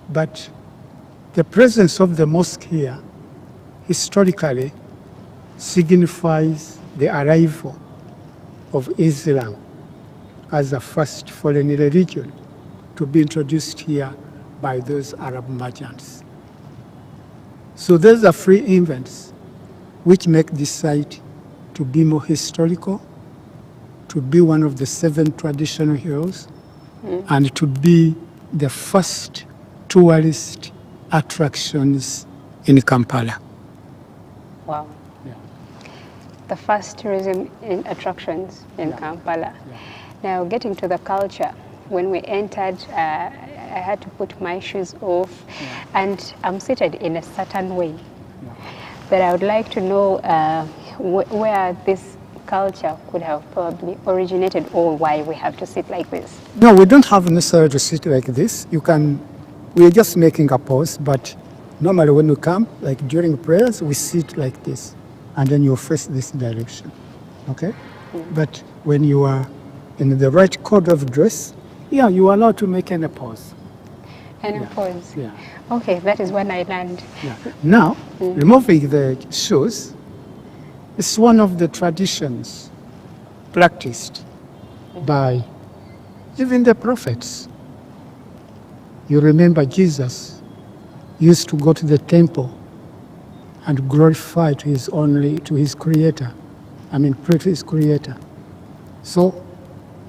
But the presence of the mosque here historically signifies the arrival of Islam as the first foreign religion to be introduced here by those Arab merchants. So those are three events which make this site to be more historical, to be one of the 7 traditional heroes, and to be the first tourist attractions in Kampala. Wow. Yeah. The first tourism attractions in Kampala. Yeah. Now, getting to the culture, when we entered, I had to put my shoes off, and I'm seated in a certain way. But I would like to know where this culture could have probably originated, or why we have to sit like this. No, we don't have necessarily to sit like this. We're just making a pause, but normally when we come, like during prayers, we sit like this, and then you face this direction, okay? But when you are in the right code of dress, yeah, you are allowed to make any pause. Any pause? Yeah. Okay, that is when I learned. Yeah. Now, removing the shoes is one of the traditions practiced by even the prophets. You remember Jesus used to go to the temple and glorify to his creator. Pray to his creator. So,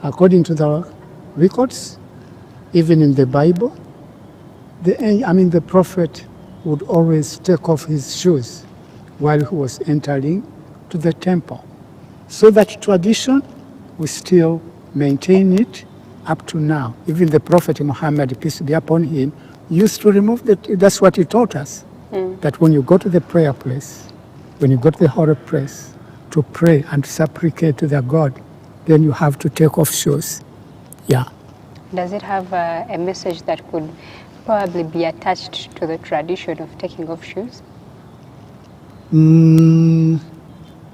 according to the records, even in the Bible, the prophet would always take off his shoes while he was entering to the temple. So that tradition, we still maintain it up to now. Even the Prophet Muhammad, peace be upon him, used to remove that's what he taught us, that when you go to the prayer place, when you go to the holy place to pray and supplicate to the God, then you have to take off shoes. Yeah. Does it have a message that could probably be attached to the tradition of taking off shoes?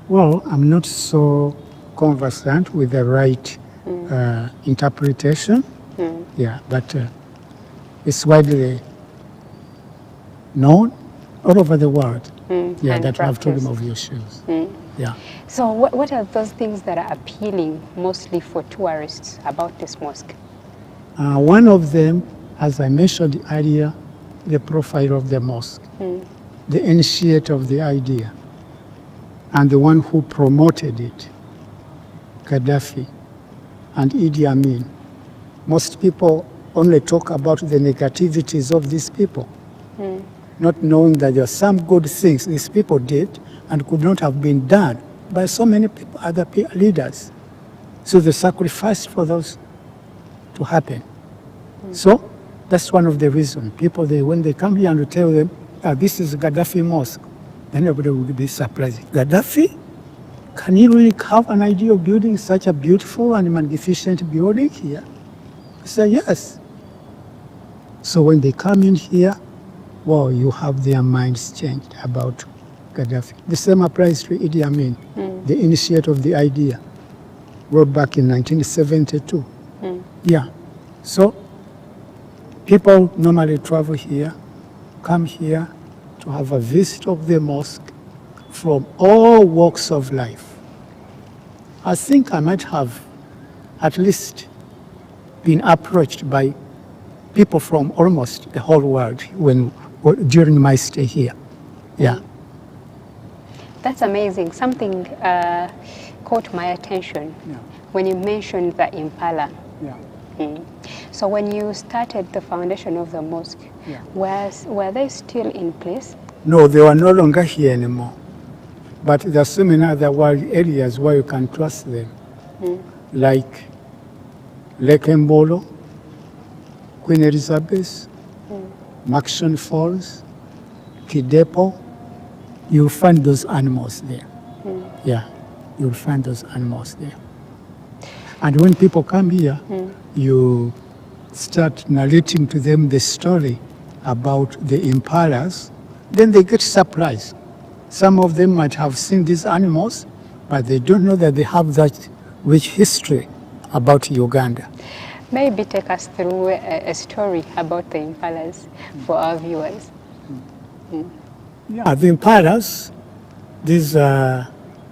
Well, I'm not so conversant with the right interpretation. Yeah, but it's widely known all over the world. Yeah, that you have to remove your shoes. Yeah. So what are those things that are appealing mostly for tourists about this mosque? One of them, as I mentioned earlier, the profile of the mosque, the initiator of the idea, and the one who promoted it, Gaddafi and Idi Amin. Most people only talk about the negativities of these people, not knowing that there are some good things these people did and could not have been done by so many people, other leaders. So they sacrificed for those to happen. So that's one of the reasons. People, when they come here and we tell them, this is Gaddafi Mosque, then everybody would be surprised. Gaddafi? Can you really have an idea of building such a beautiful and magnificent building here? I say, yes. So when they come in here, well, you have their minds changed about Gaddafi. The same applies to Idi Amin, the initiator of the idea, wrote back in 1972. Yeah. So people normally travel here, come here to have a visit of the mosque from all walks of life. I think I might have at least been approached by people from almost the whole world during my stay here. Yeah. That's amazing. Something caught my attention when you mentioned the impala. Yeah. So when you started the foundation of the mosque, were they still in place? No, they were no longer here anymore. But there are so many other wild areas where you can trust them, like Lake Mbolo, Queen Elizabeth, Maxon Falls, Kidepo. You'll find those animals there. Yeah, you'll find those animals there. And when people come here, you start narrating to them the story about the impalas, then they get surprised. Some of them might have seen these animals, but they don't know that they have that rich history about Uganda. Maybe take us through a story about the impalas for our viewers. Yeah, the impalas, these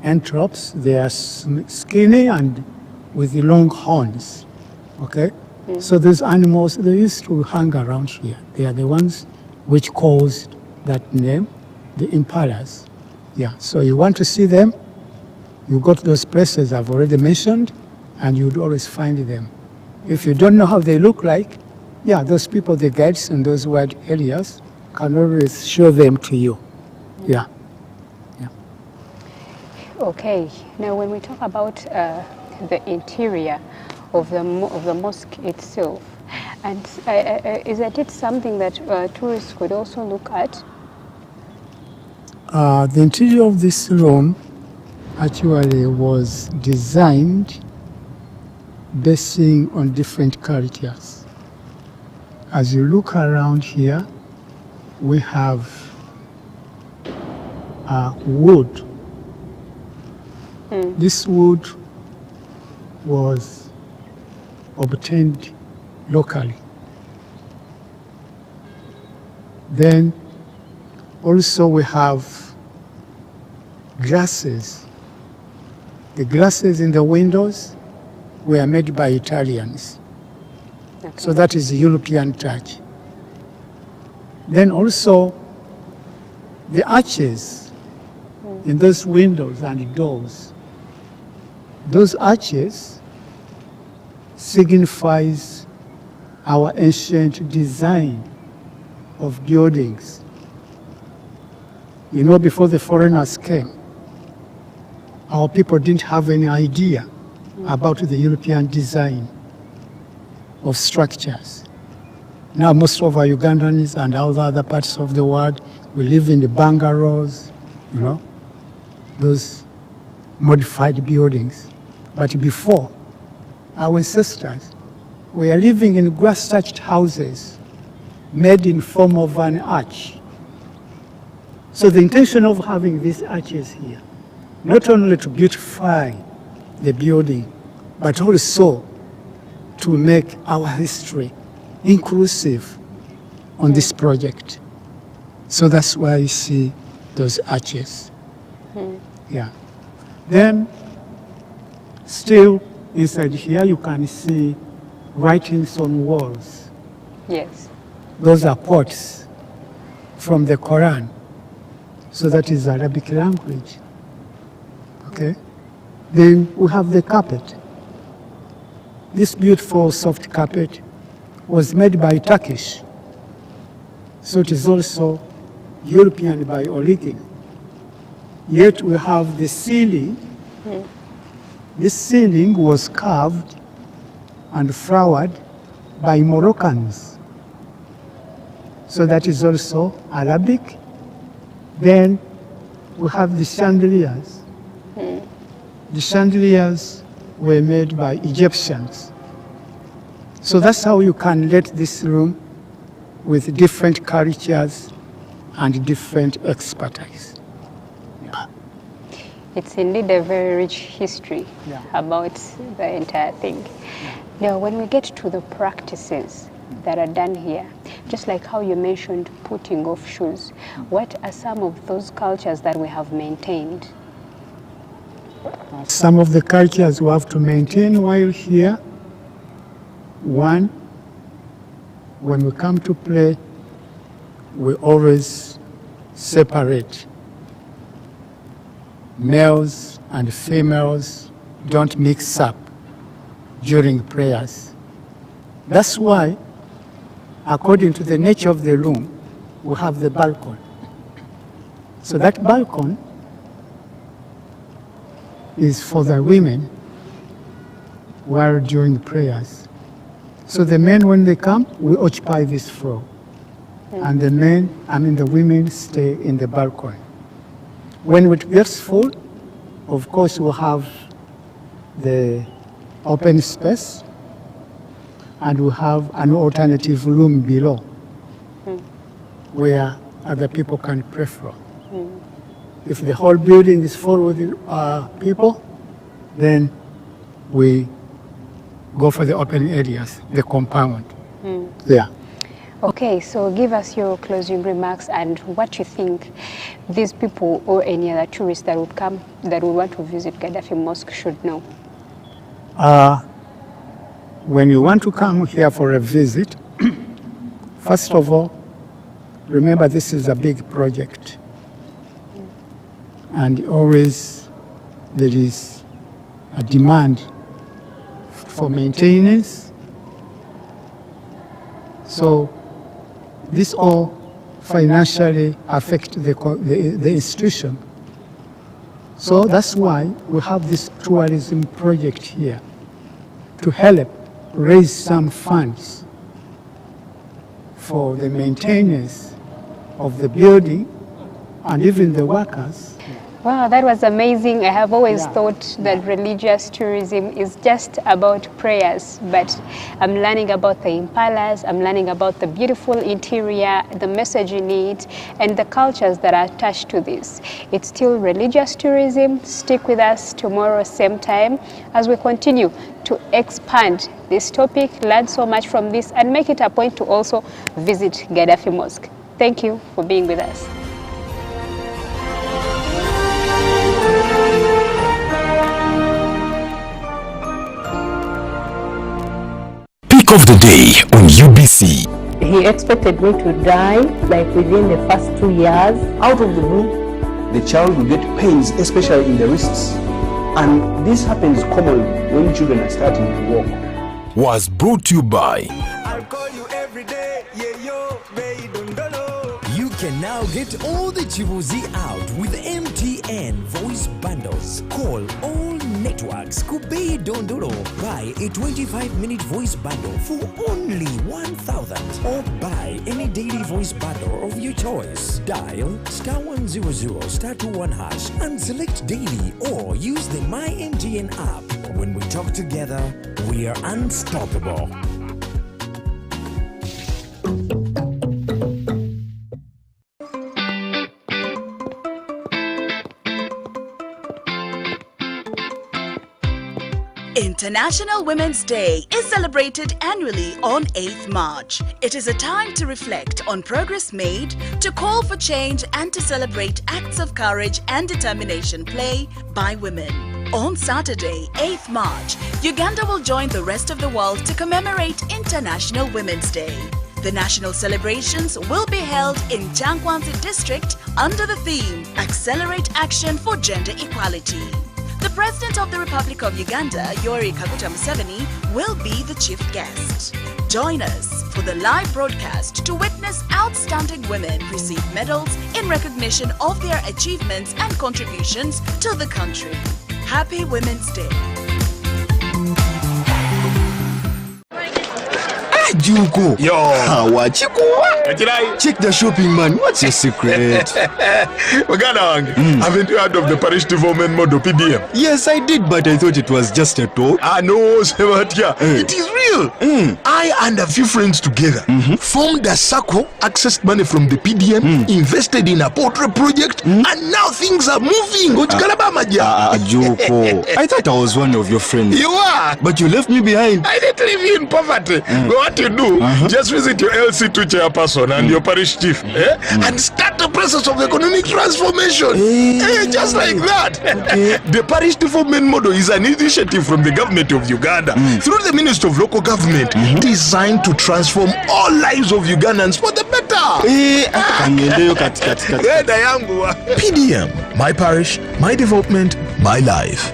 antelopes, they are skinny and with long horns, okay? So these animals, they used to hang around here. They are the ones which caused that name, the impalas. Yeah, so you want to see them, you go to those places I've already mentioned, and you'd always find them. If you don't know how they look like, yeah, those people, the guides in those wide areas, can always show them to you. Yeah. Yeah. Okay, now when we talk about the interior of the mosque itself, and isn't it something that tourists could also look at? The interior of this room actually was designed basing on different cultures. As you look around here, we have wood. This wood was obtained locally. Then also we have glasses. The glasses in the windows were made by Italians. Okay. So that is a European touch. Then also the arches in those windows and doors. Those arches signifies our ancient design of buildings. You know, before the foreigners came, our people didn't have any idea about the European design of structures. Now most of our Ugandans and all the other parts of the world, we live in the bungalows, you know, those modified buildings. But before, our ancestors were living in grass-thatched houses made in form of an arch. So the intention of having these arches here, not only to beautify the building, but also to make our history inclusive on this project. So that's why you see those arches. Yeah. Then, still inside here, you can see writings on walls. Yes. Those are quotes from the Quran. So that is Arabic language. Okay? Then we have the carpet. This beautiful soft carpet was made by Turkish. So it is also European by origin. Yet we have the ceiling. This ceiling was carved and flowered by Moroccans. So that is also Arabic. Then we have the chandeliers. The chandeliers were made by Egyptians. So that's how you can let this room with different cultures and different expertise. It's indeed a very rich history about the entire thing. Now, when we get to the practices that are done here, just like how you mentioned putting off shoes, what are some of those cultures that we have maintained? Some of the cultures we have to maintain while here. One, when we come to play, we always separate. Males and females don't mix up during prayers. That's why, according to the nature of the room, we have the balcony. So that balcony is for the women while during prayers. So the men, when they come, we occupy this floor. And the men, the women stay in the balcony. When it gets full, of course, we'll have the open space, and we have an alternative room below where other people can pray from. If the whole building is full with people, then we go for the open areas, the compound. Yeah. Okay, so give us your closing remarks and what you think these people or any other tourists that would come, that would want to visit Gaddafi Mosque should know. When you want to come here for a visit, first of all, remember this is a big project. And always there is a demand for maintenance. So this all financially affect the institution. So that's why we have this tourism project here to help raise some funds for the maintenance of the building and even the workers. Wow, that was amazing. I have always thought that religious tourism is just about prayers, but I'm learning about the impalas, I'm learning about the beautiful interior, the message in it, and the cultures that are attached to this. It's still religious tourism. Stick with us tomorrow, same time, as we continue to expand this topic, learn so much from this, and make it a point to also visit Gaddafi Mosque. Thank you for being with us. Of the day on UBC. He expected me to die like within the first 2 years. Out of the blue, the child will get pains, especially in the wrists. And this happens commonly when children are starting to walk. Was brought to you by I'll call you every day, yeah, yo, baby, dondolo. You can now get all the Chibuzi out with MTN voice bundles. Call all networks. Kubei Dondoro. Buy a 25-minute voice bundle for only 1,000 or buy any daily voice bundle of your choice. Dial *100 *21 hash and select daily or use the My MTN app. When we talk together, we are unstoppable. International Women's Day is celebrated annually on 8th March. It is a time to reflect on progress made, to call for change and to celebrate acts of courage and determination play by women. On Saturday, 8th March, Uganda will join the rest of the world to commemorate International Women's Day. The national celebrations will be held in Changwanzi district under the theme Accelerate Action for Gender Equality. The President of the Republic of Uganda, Yoweri Kaguta Museveni, will be the chief guest. Join us for the live broadcast to witness outstanding women receive medals in recognition of their achievements and contributions to the country. Happy Women's Day. Juko. Yo. Check the shopping, man. What's your secret? Haven't you heard of the Parish Development Model PDM? Yes, I did, but I thought it was just a talk. No, Sebatia. It is real. I and a few friends together formed a circle, accessed money from the PDM, invested in a portrait project, and now things are moving. Juko. I thought I was one of your friends. You are. But you left me behind. I didn't leave you in poverty. What you do, just visit your LC2 chairperson and your parish chief and start the process of economic transformation. Just like that. The Parish Development Model is an initiative from the government of Uganda through the Ministry of Local Government designed to transform all lives of Ugandans for the better. PDM, my parish, my development, my life.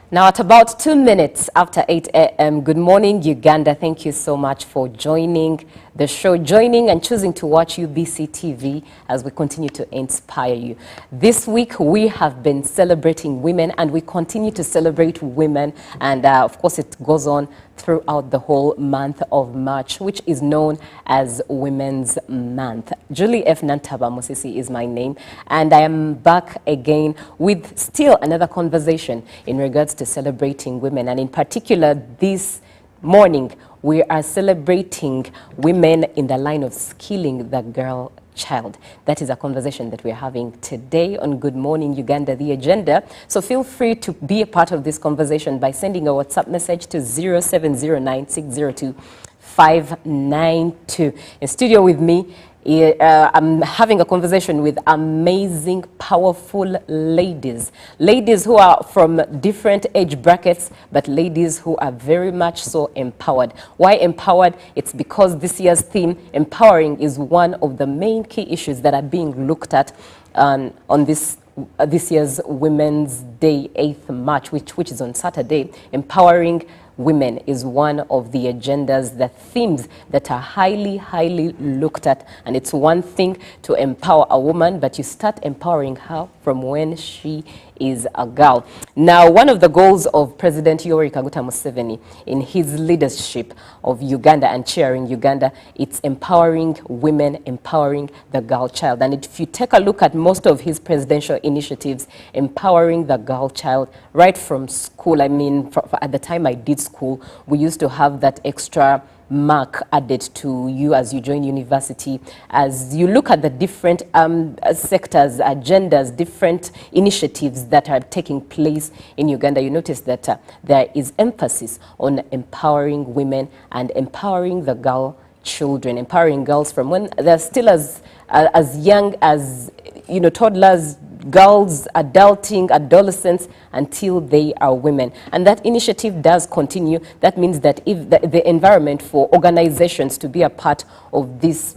Now at about 2 minutes after 8 a.m. Good morning, Uganda. Thank you so much for joining the show, joining and choosing to watch UBC TV as we continue to inspire you. This week, we have been celebrating women, and we continue to celebrate women. And of course, it goes on throughout the whole month of March, which is known as Women's Month. Julie F. Nantaba Mosisi is my name, and I am back again with still another conversation in regards to celebrating women. And in particular, this morning, we are celebrating women in the line of skilling the girl child. That is a conversation that we're having today on Good Morning Uganda, the agenda. So feel free to be a part of this conversation by sending a WhatsApp message to 0709602592. In studio with me, I'm having a conversation with amazing, powerful ladies. Ladies who are from different age brackets, but ladies who are very much so empowered. Why empowered? It's because this year's theme, empowering, is one of the main key issues that are being looked at on this year's Women's Day, 8th March, which is on Saturday. Empowering women is one of the agendas, the themes that are highly, highly looked at. And it's one thing to empower a woman, but you start empowering her from when she is a girl. Now, one of the goals of President Yoweri Kaguta Museveni in his leadership of Uganda and chairing Uganda, it's empowering women, empowering the girl child. And if you take a look at most of his presidential initiatives, empowering the girl child right from school. I mean, at the time I did school, we used to have that extra mark added to you as you join university. As you look at the different sectors, agendas, different initiatives that are taking place in Uganda, you notice that there is emphasis on empowering women and empowering the girl children, empowering girls from when they're still as young as, you know, toddlers, girls, adulting, adolescents, until they are women. And that initiative does continue. That means that if the environment for organizations to be a part of this,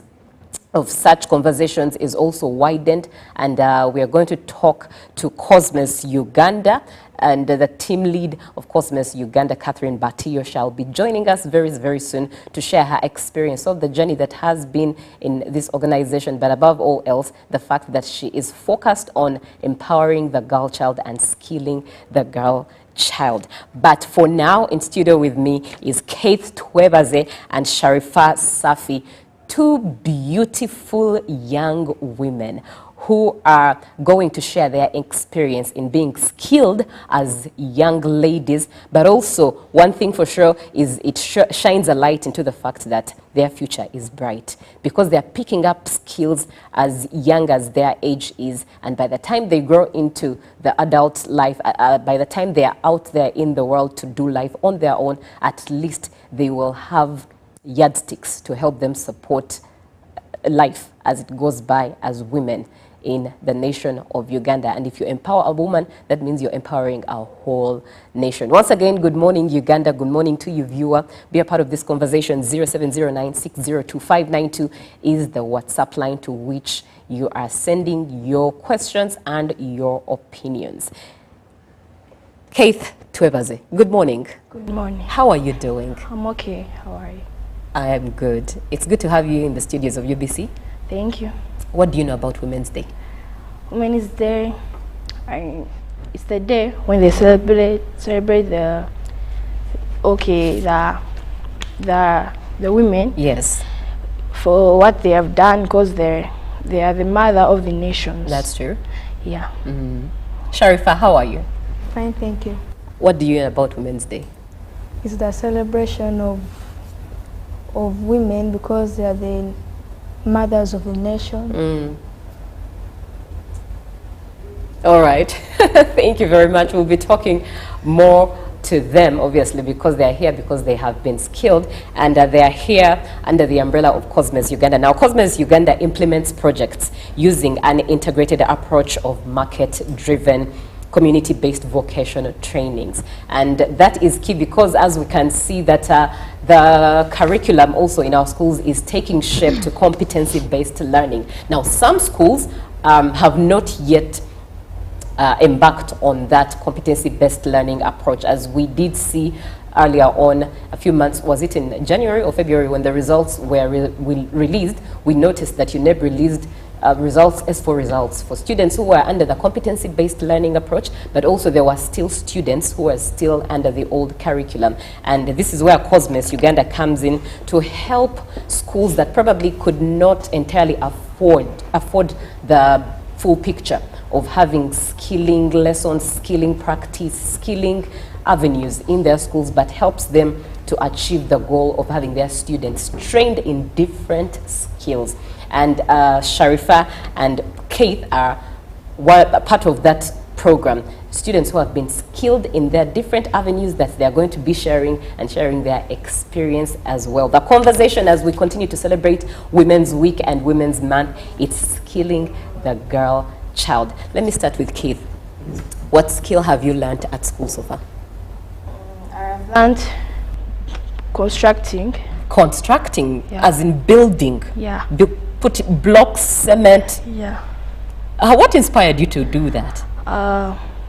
of such conversations, is also widened. And we are going to talk to Cosmos Uganda, and the team lead of Cosmos Uganda, Catherine Batiyo, shall be joining us very, very soon to share her experience of the journey that has been in this organization, but above all else, the fact that she is focused on empowering the girl child and skilling the girl child. But for now, in studio with me is Keith Twebaze and Sharifa Safi, two beautiful young women who are going to share their experience in being skilled as young ladies. But also, one thing for sure is it shines a light into the fact that their future is bright, because they're picking up skills as young as their age is. And by the time they grow into the adult life, by the time they are out there in the world to do life on their own, at least they will have yardsticks to help them support life as it goes by as women in the nation of Uganda. And if you empower a woman, that means you're empowering our whole nation. Once again, good morning, Uganda. Good morning to you, viewer. Be a part of this conversation. 0709602592 is the WhatsApp line to which you are sending your questions and your opinions. Keith Twebaze, good morning. Good morning. How are you doing? I'm okay. How are you? I am good. It's good to have you in the studios of UBC. Thank you. What do you know about Women's Day? Women's Day, it's the day when they celebrate the women. Yes. For what they have done, because they are the mother of the nations. That's true. Yeah. Sharifa, how are you? Fine, thank you. What do you know about Women's Day? It's the celebration of women, because they are the mothers of the nation. All right. Thank you very much. We'll be talking more to them, obviously, because they are here, because they have been skilled, and they are here under the umbrella of Cosmos Uganda. Now, Cosmos Uganda implements projects using an integrated approach of market-driven, community-based vocational trainings. And that is key, because as we can see that the curriculum also in our schools is taking shape to competency-based learning. Now, some schools have not yet embarked on that competency-based learning approach, as we did see earlier on, a few months, was it in January or February, when the results were released, we noticed that UNEB released results as for results for students who were under the competency-based learning approach, but also there were still students who were still under the old curriculum. And this is where COSMES Uganda comes in to help schools that probably could not entirely afford the full picture of having skilling lessons, skilling practice, skilling avenues in their schools, but helps them to achieve the goal of having their students trained in different skills. And Sharifa and Keith are part of that program. Students who have been skilled in their different avenues that they are going to be sharing their experience as well. The conversation as we continue to celebrate Women's Week and Women's Month, it's skilling the girl child. Let me start with Keith. What skill have you learned at school so far? I've learned constructing. Constructing, Yeah. as in building. Yeah. Put blocks, cement. Yeah. What inspired you to do that?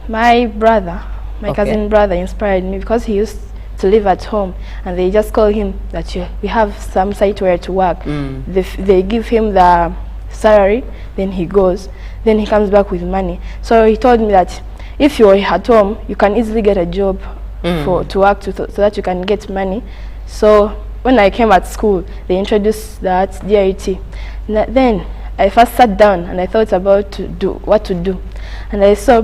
My brother, my Okay. cousin brother inspired me because he used to live at home and they just call him that we have some site where to work. They give him the salary, then he goes, then he comes back with money. So he told me that if you're at home, you can easily get a job to work so that you can get money. So when I came at school, they introduced that DIT. Then I first sat down and I thought about what to do. And I saw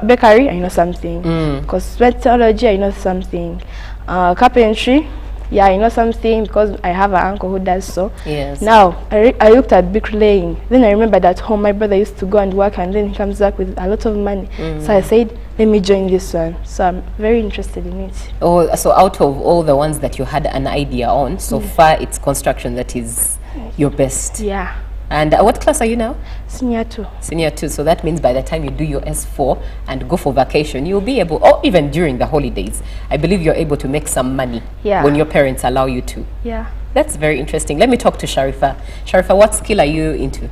bakery, I know something. Cosmetology, I know something. Carpentry, yeah, I know something because I have an uncle who does so. Yes. Now, I looked at bricklaying. Then I remembered at home my brother used to go and work and then he comes back with a lot of money. So I said, let me join this one. So I'm very interested in it. Oh, so out of all the ones that you had an idea on, so far it's construction that is your best. Yeah. And what class are you now? Senior 2. Senior 2. So that means by the time you do your S4 and go for vacation, you'll be able, or even during the holidays, I believe you're able to make some money when your parents allow you to. Yeah. That's very interesting. Let me talk to Sharifa. Sharifa, what skill are you into?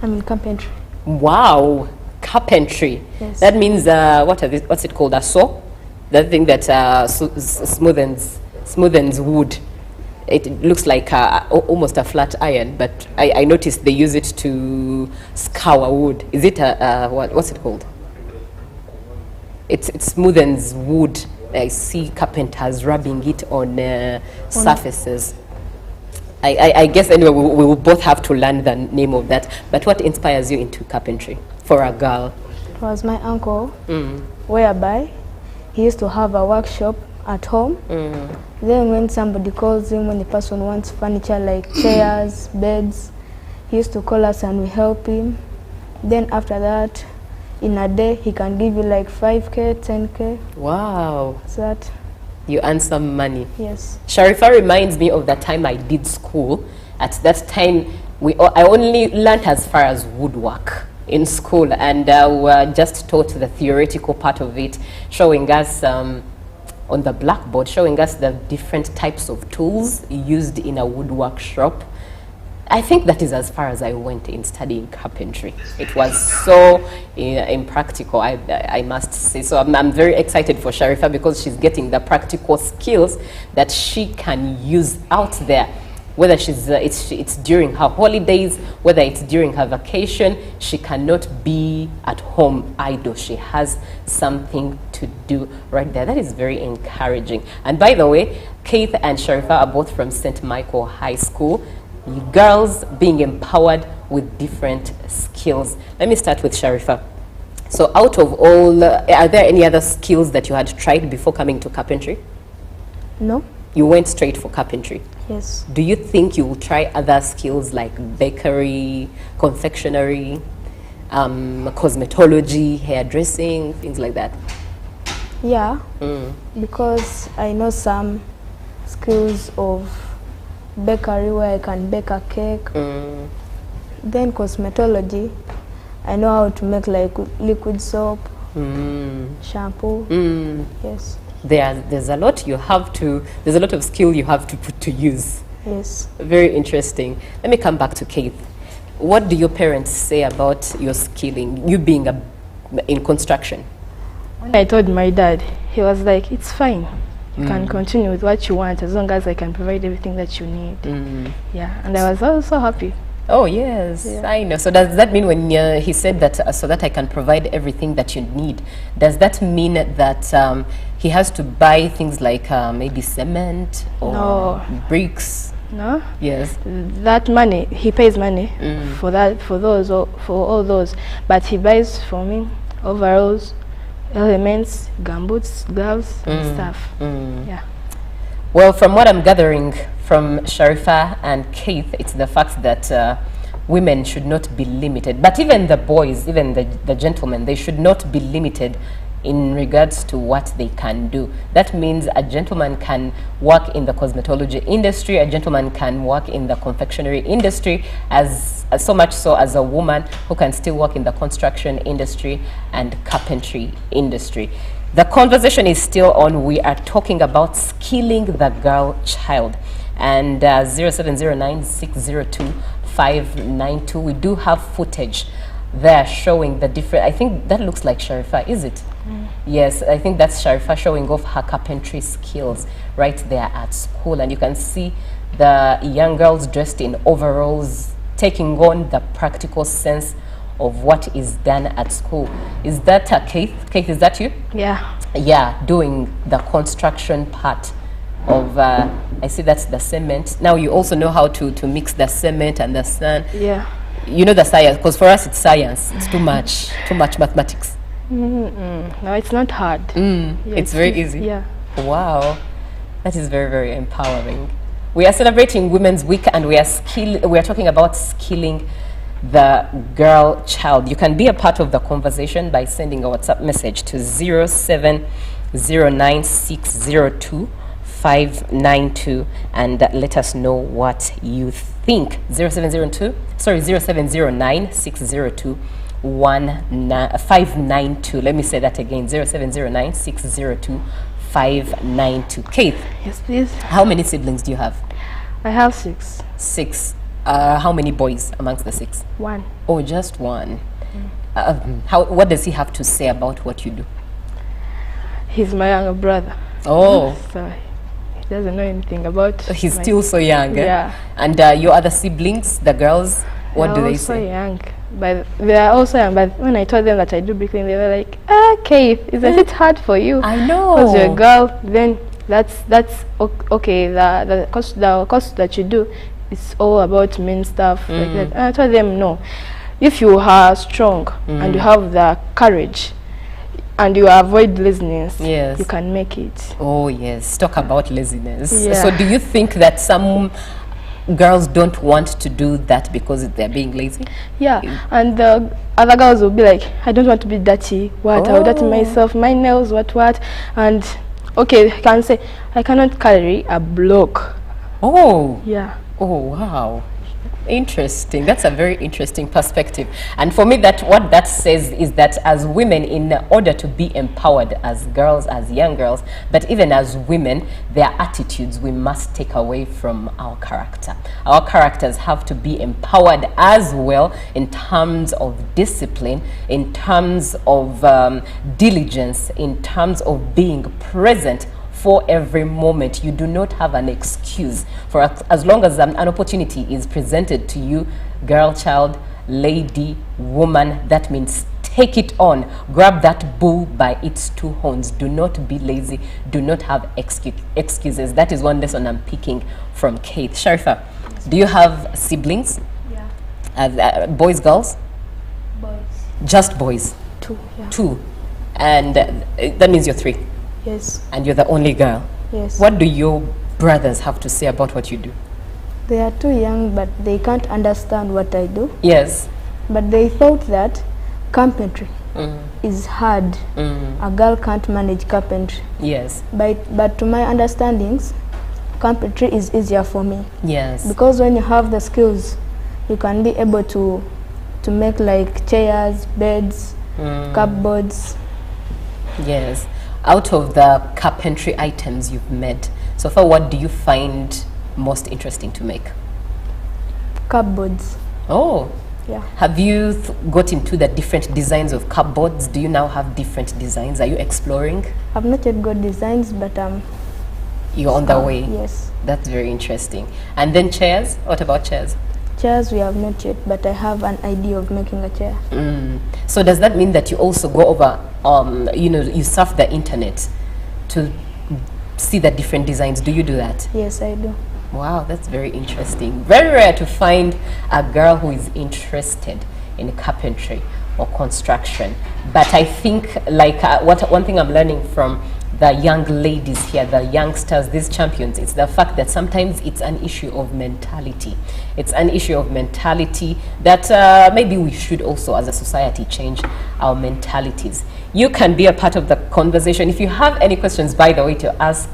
I'm in carpentry. Wow, carpentry. Yes. That means, what's it called, a saw? That thing that smoothens wood. It looks like almost a flat iron, but I noticed they use it to scour wood. Is it what's it called? It smoothens wood. I see carpenters rubbing it on surfaces. I guess anyway we will both have to learn the name of that. But what inspires you into carpentry for a girl? It was my uncle, whereby he used to have a workshop at home. Then when somebody calls him, when the person wants furniture like chairs, beds, he used to call us and we help him. Then after that, in a day, he can give you like 5K, 10K. Wow. So that, you earn some money. yes. Sharifa reminds me of the time I did school. At that time, I only learned as far as woodwork in school, and we were just taught the theoretical part of it, showing us on the blackboard, showing us the different types of tools used in a woodwork shop. I think that is as far as I went in studying carpentry. It was so impractical, I must say. So I'm very excited for Sharifa because she's getting the practical skills that she can use out there. Whether it's during her holidays, whether it's during her vacation, she cannot be at home idle. She has something to do right there. That is very encouraging. And by the way, Keith and Sharifa are both from St. Michael High School. You girls being empowered with different skills. Let me start with Sharifa. So out of all, are there any other skills that you had tried before coming to carpentry? No? You went straight for carpentry. Yes. Do you think you will try other skills like bakery, confectionery, cosmetology, hairdressing, things like that? Yeah, because I know some skills of bakery where I can bake a cake. Then cosmetology, I know how to make like liquid soap, shampoo. Yes. There's a lot there's a lot of skill you have to put to use. Yes. Very interesting. Let me come back to Keith. What do your parents say about your skilling, you being in construction? When I told my dad, he was like, it's fine. You can continue with what you want as long as I can provide everything that you need. Yeah, and I was also happy. Oh, yes, I know. So does that mean when he said that, so that I can provide everything that you need, does that mean that he has to buy things like maybe cement or bricks? No. Yes. That money, he pays money for that, for those, or for all those. But he buys for me overalls, elements, gumboots, gloves, and stuff. Yeah. Well, from what I'm gathering from Sharifa and Keith, it's the fact that women should not be limited. But even the boys, even the gentlemen, they should not be limited in regards to what they can do. That means a gentleman can work in the cosmetology industry, a gentleman can work in the confectionery industry, as so much so as a woman who can still work in the construction industry and carpentry industry. The conversation is still on. We are talking about skilling the girl child. And 0709-602-592, we do have footage there showing the different, I think that looks like Sharifa, is it? Yes, I think that's Sharifa showing off her carpentry skills right there at school. And you can see the young girls dressed in overalls taking on the practical sense of what is done at school. Is that Keith? Keith, is that you? Yeah. Yeah, doing the construction part of, I see that's the cement. Now you also know how to mix the cement and the sand. Yeah. You know the science, because for us it's science. It's too much mathematics. No, it's not hard. Yeah, it's very easy. Yeah. Wow, that is very, very empowering. We are celebrating Women's Week, and we are talking about skilling the girl child. You can be a part of the conversation by sending a WhatsApp message to 0709-602-592 and let us know what you think. 0709-602-592. Let me say that again. 0709-602-592. Keith. Yes, please. How many siblings do you have? I have 6. 6. How many boys amongst the 6? 1. Oh, just 1. What does he have to say about what you do? He's my younger brother. Oh. So he doesn't know anything about. He's still so young. Yeah. And your other siblings, the girls, what do they say? They're also young. But they are also young. But when I told them that I do bricklaying, they were like, Keith, isn't it hard for you? I know. Because you're a girl, then that's okay. The course that you do, it's all about men stuff like that. And I told them, no. If you are strong and you have the courage and you avoid laziness, you can make it. Oh, yes. Talk about laziness. Yeah. So do you think that some girls don't want to do that because they're being lazy? Yeah. And the other girls will be like, I don't want to be dirty. What? I will dirty myself. My nails, what? And okay, I can say, I cannot carry a block. Oh. Yeah. Oh, wow. Interesting. That's a very interesting perspective. And for me, what that says is that as women, in order to be empowered as girls, as young girls, but even as women, their attitudes we must take away from our character. Our characters have to be empowered as well in terms of discipline, in terms of diligence, in terms of being present for every moment. You do not have an excuse. For as long as an opportunity is presented to you, girl, child, lady, woman, that means take it on. Grab that bull by its 2 horns. Do not be lazy. Do not have excuses. That is one lesson I'm picking from Kate. Sharifa, do you have siblings? Yeah. Boys, girls? Boys. Just boys? 2, yeah. 2. And that means you're 3? Yes. And you're the only girl? Yes. What do your brothers have to say about what you do? They are too young, but they can't understand what I do. Yes. But they thought that carpentry is hard. A girl can't manage carpentry. Yes. But to my understandings, carpentry is easier for me. Yes. Because when you have the skills, you can be able to make like chairs, beds, cupboards. Yes. Out of the carpentry items you've made, so far, what do you find most interesting to make? Cupboards. Oh, Yeah. Have you got into the different designs of cupboards? Do you now have different designs? Are you exploring? I've not yet got designs, but You're on the way? Yes. That's very interesting. And then chairs? What about chairs? Chairs we have not yet, but I have an idea of making a chair. So does that mean that you also go over, you surf the internet to see the different designs? Do you do that? Yes, I do. Wow, that's very interesting. Very rare to find a girl who is interested in carpentry or construction. But I think, like, one thing I'm learning from the young ladies here, the youngsters, these champions, it's the fact that sometimes it's an issue of mentality. It's an issue of mentality that maybe we should also, as a society, change our mentalities. You can be a part of the conversation. If you have any questions, by the way, to ask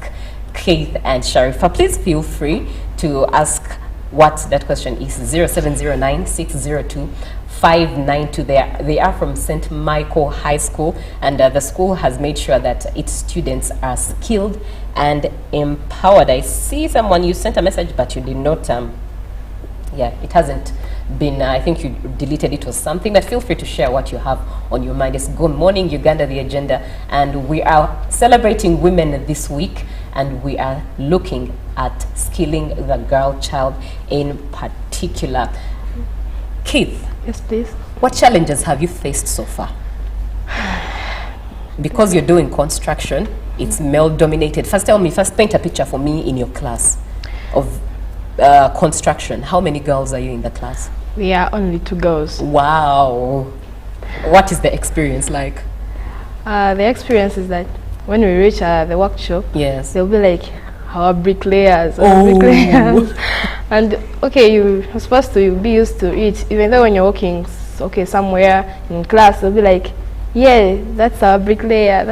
Keith and Sharifa, please feel free to ask what that question is. 0709-602-592. They are from St. Michael High School, and the school has made sure that its students are skilled and empowered. I see someone, you sent a message, but you did not, it hasn't been, I think you deleted it or something, but feel free to share what you have on your mind. It's Good Morning Uganda, the agenda, and we are celebrating women this week, and we are looking at skilling the girl child in particular. Keith. Yes, please. What challenges have you faced so far? Because you're doing construction, it's male dominated. First paint a picture for me in your class of construction. How many girls are you in the class? We are only 2 girls. Wow. What is the experience like? The experience is that when we reach the workshop, yes, they'll be like, our bricklayers, and okay, you're supposed to be used to it, even though when you're working somewhere in class, they'll be like, yeah, that's our bricklayer,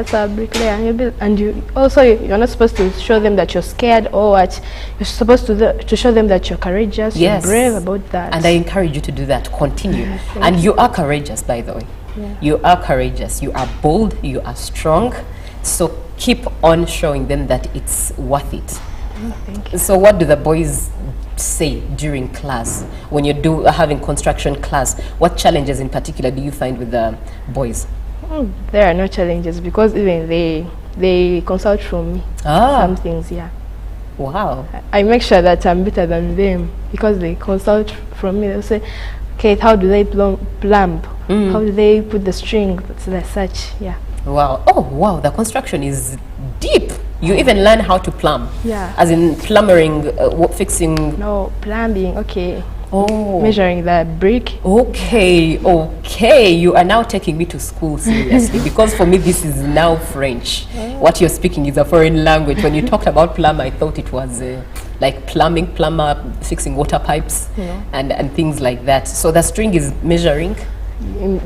and you're not supposed to show them that you're scared or what. You're supposed to show them that you're courageous, yes, you're brave about that. And I encourage you to do that. Continue. And you are courageous, by the way. Yeah. You are courageous, you are bold, you are strong. So keep on showing them that it's worth it. Thank you. So what do the boys say during class when you're having construction class? What challenges in particular do you find with the boys? There are no challenges because even they consult from me some things. Yeah. Wow. I make sure that I'm better than them because they consult from me. They'll say, Kate, how do they plumb? How do they put the string? Such. Yeah. Wow. Oh, wow. The construction is deep. You even learn how to plumb. Yeah. As in plumbering, fixing. No, plumbing. Okay. Oh. Measuring the brick. Okay. Okay. You are now taking me to school seriously because for me this is now French. What you're speaking is a foreign language. When you talked about plumb, I thought it was like plumber, fixing water pipes, and things like that. So the string is measuring.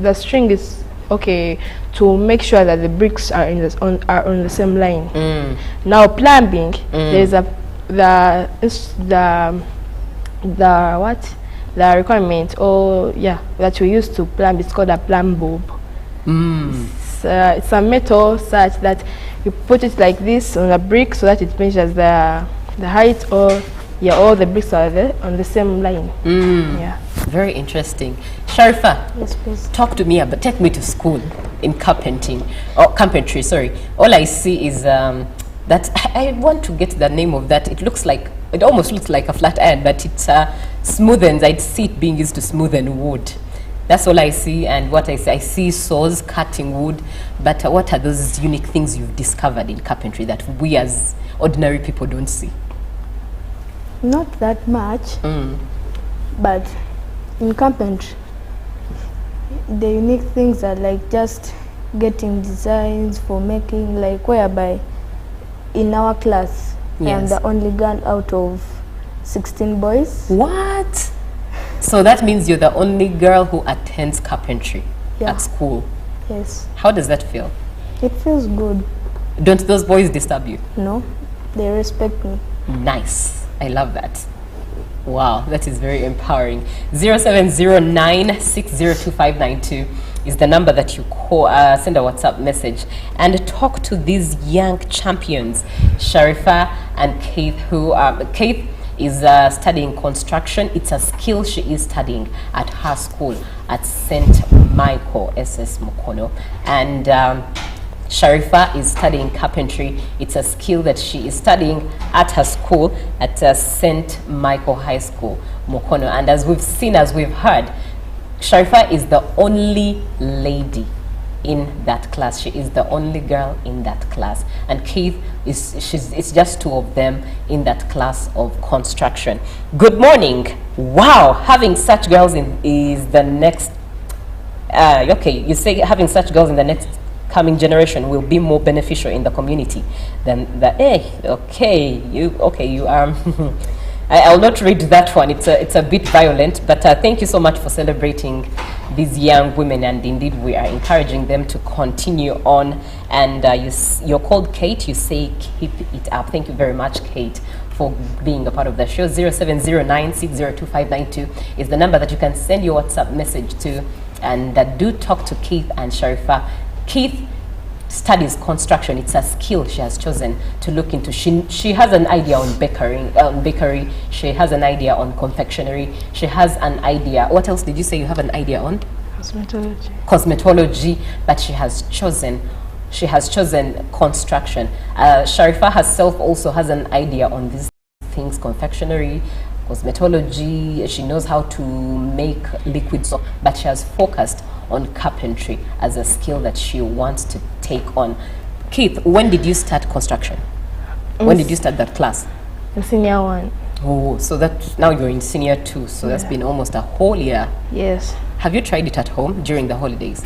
The string is okay to make sure that the bricks are on the same line. Now plumbing, there's the requirement that we use to plumb. It's called a plumb bulb. It's a metal such that you put it like this on a brick so that it measures the height or the bricks are on the same line. Yeah. Very interesting. Sharifa, yes, please. Talk to me about, take me to school in carpentry, sorry. All I see is that I want to get the name of that. It almost looks like a flat iron, but it smoothens. I see it being used to smoothen wood. That's all I see, and what I see saws cutting wood. But what are those unique things you've discovered in carpentry that we as ordinary people don't see? Not that much, but in carpentry, the unique things are like just getting designs for making, like whereby in our class, I am the only girl out of 16 boys. What? So that means you're the only girl who attends carpentry at school? Yes. How does that feel? It feels good. Don't those boys disturb you? No, they respect me. Nice. I love that. Wow, that is very empowering. 0709-602-592 is the number that you call, send a WhatsApp message and talk to these young champions, Sharifa and Keith, who Keith is studying construction. It's a skill she is studying at her school at St. Michael SS Mukono. And Sharifa is studying carpentry. It's a skill that she is studying at her school at St. Michael High School, Mukono. And as we've seen, as we've heard, Sharifa is the only lady in that class. She is the only girl in that class. And Keith, it's just two of them in that class of construction. Good morning. Wow, having such girls is the next, okay, you say having such girls in the next coming generation will be more beneficial in the community than the, you are, I'll not read that one. It's a bit violent, but thank you so much for celebrating these young women, and indeed we are encouraging them to continue on. And you're called Kate. You say keep it up. Thank you very much, Kate, for being a part of the show. 0709602592 is the number that you can send your WhatsApp message to, and do talk to Keith and Sharifa. Keith studies construction. It's a skill she has chosen to look into. She has an idea on bakery. She has an idea on confectionery. She has an idea. What else did you say you have an idea on? Cosmetology. Cosmetology, but she has chosen construction. Sharifa herself also has an idea on these things: confectionery, cosmetology. She knows how to make liquid soap, but she has focused on carpentry as a skill that she wants to take on. Keith, when did you start construction? When did you start that class? In senior 1. Oh, so that now you're in senior 2, so that's been almost a whole year. Yes. Have you tried it at home during the holidays?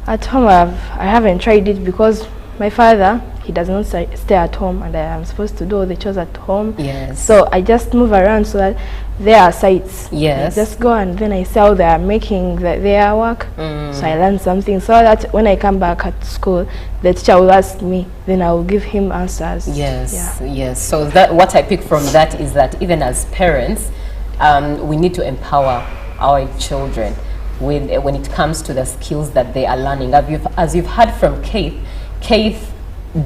At home, I haven't tried it because my father, he does not stay at home, and I am supposed to do all the chores at home. Yes. So I just move around so that there are sites. Yes. I just go and then I see how they are making their work. So I learn something so that when I come back at school, the teacher will ask me, then I will give him answers. Yes. Yeah. Yes. So that what I pick from that is that even as parents, we need to empower our children when it comes to the skills that they are learning. As you've heard from Keith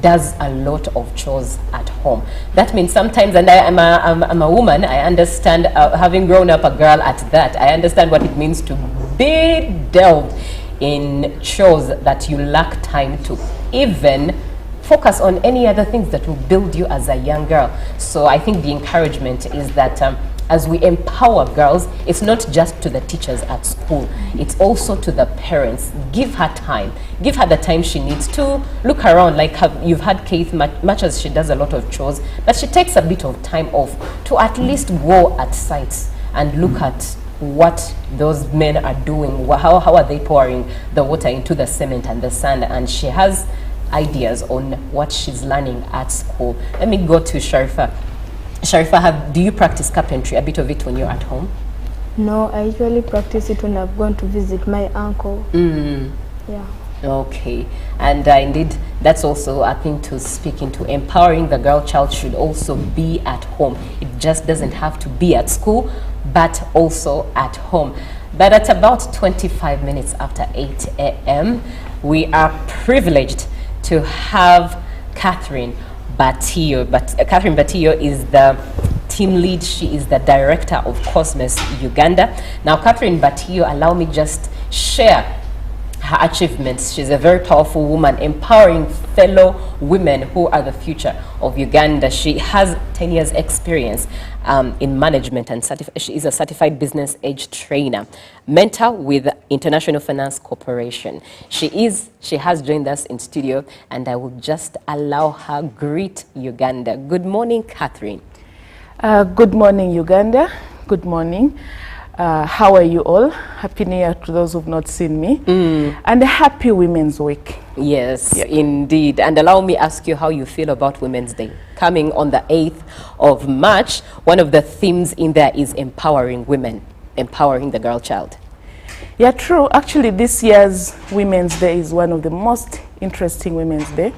does a lot of chores at home. That means sometimes, and I'm a woman, I understand, having grown up a girl at that, I understand what it means to be delved in chores that you lack time to even focus on any other things that will build you as a young girl. So I think the encouragement is that as we empower girls, it's not just to the teachers at school, it's also to the parents. Give her time. Give her the time she needs to look around. Like you've had Keith, much as she does a lot of chores, but she takes a bit of time off to at least go at sites and look at what those men are doing. How are they pouring the water into the cement and the sand? And she has ideas on what she's learning at school. Let me go to Sharifa. Sharifa, do you practice carpentry, a bit of it when you're at home? No, I usually practice it when I've gone to visit my uncle. Yeah. Okay. And indeed, that's also a thing to speak into. Empowering the girl child should also be at home. It just doesn't have to be at school, but also at home. But at about 25 minutes after 8 a.m., we are privileged to have Catherine Batillo. But Catherine Batillo is the team lead. She is the director of Cosmos Uganda. Now, Catherine Batillo, allow me just share her achievements. She's a very powerful woman, empowering fellow women who are the future of Uganda. She has 10 years experience in management, and she is a certified business age trainer, mentor with International Finance Corporation. She has joined us in studio, and I will just allow her greet Uganda. Good morning, Catherine. Good morning, Uganda. Good morning. How are you all? Happy New Year to those who've not seen me. And a happy Women's Week. Yes, indeed. And allow me ask you how you feel about Women's Day. Coming on the 8th of March, one of the themes in there is empowering women, empowering the girl child. Yeah, true. Actually, this year's Women's Day is one of the most interesting Women's Day.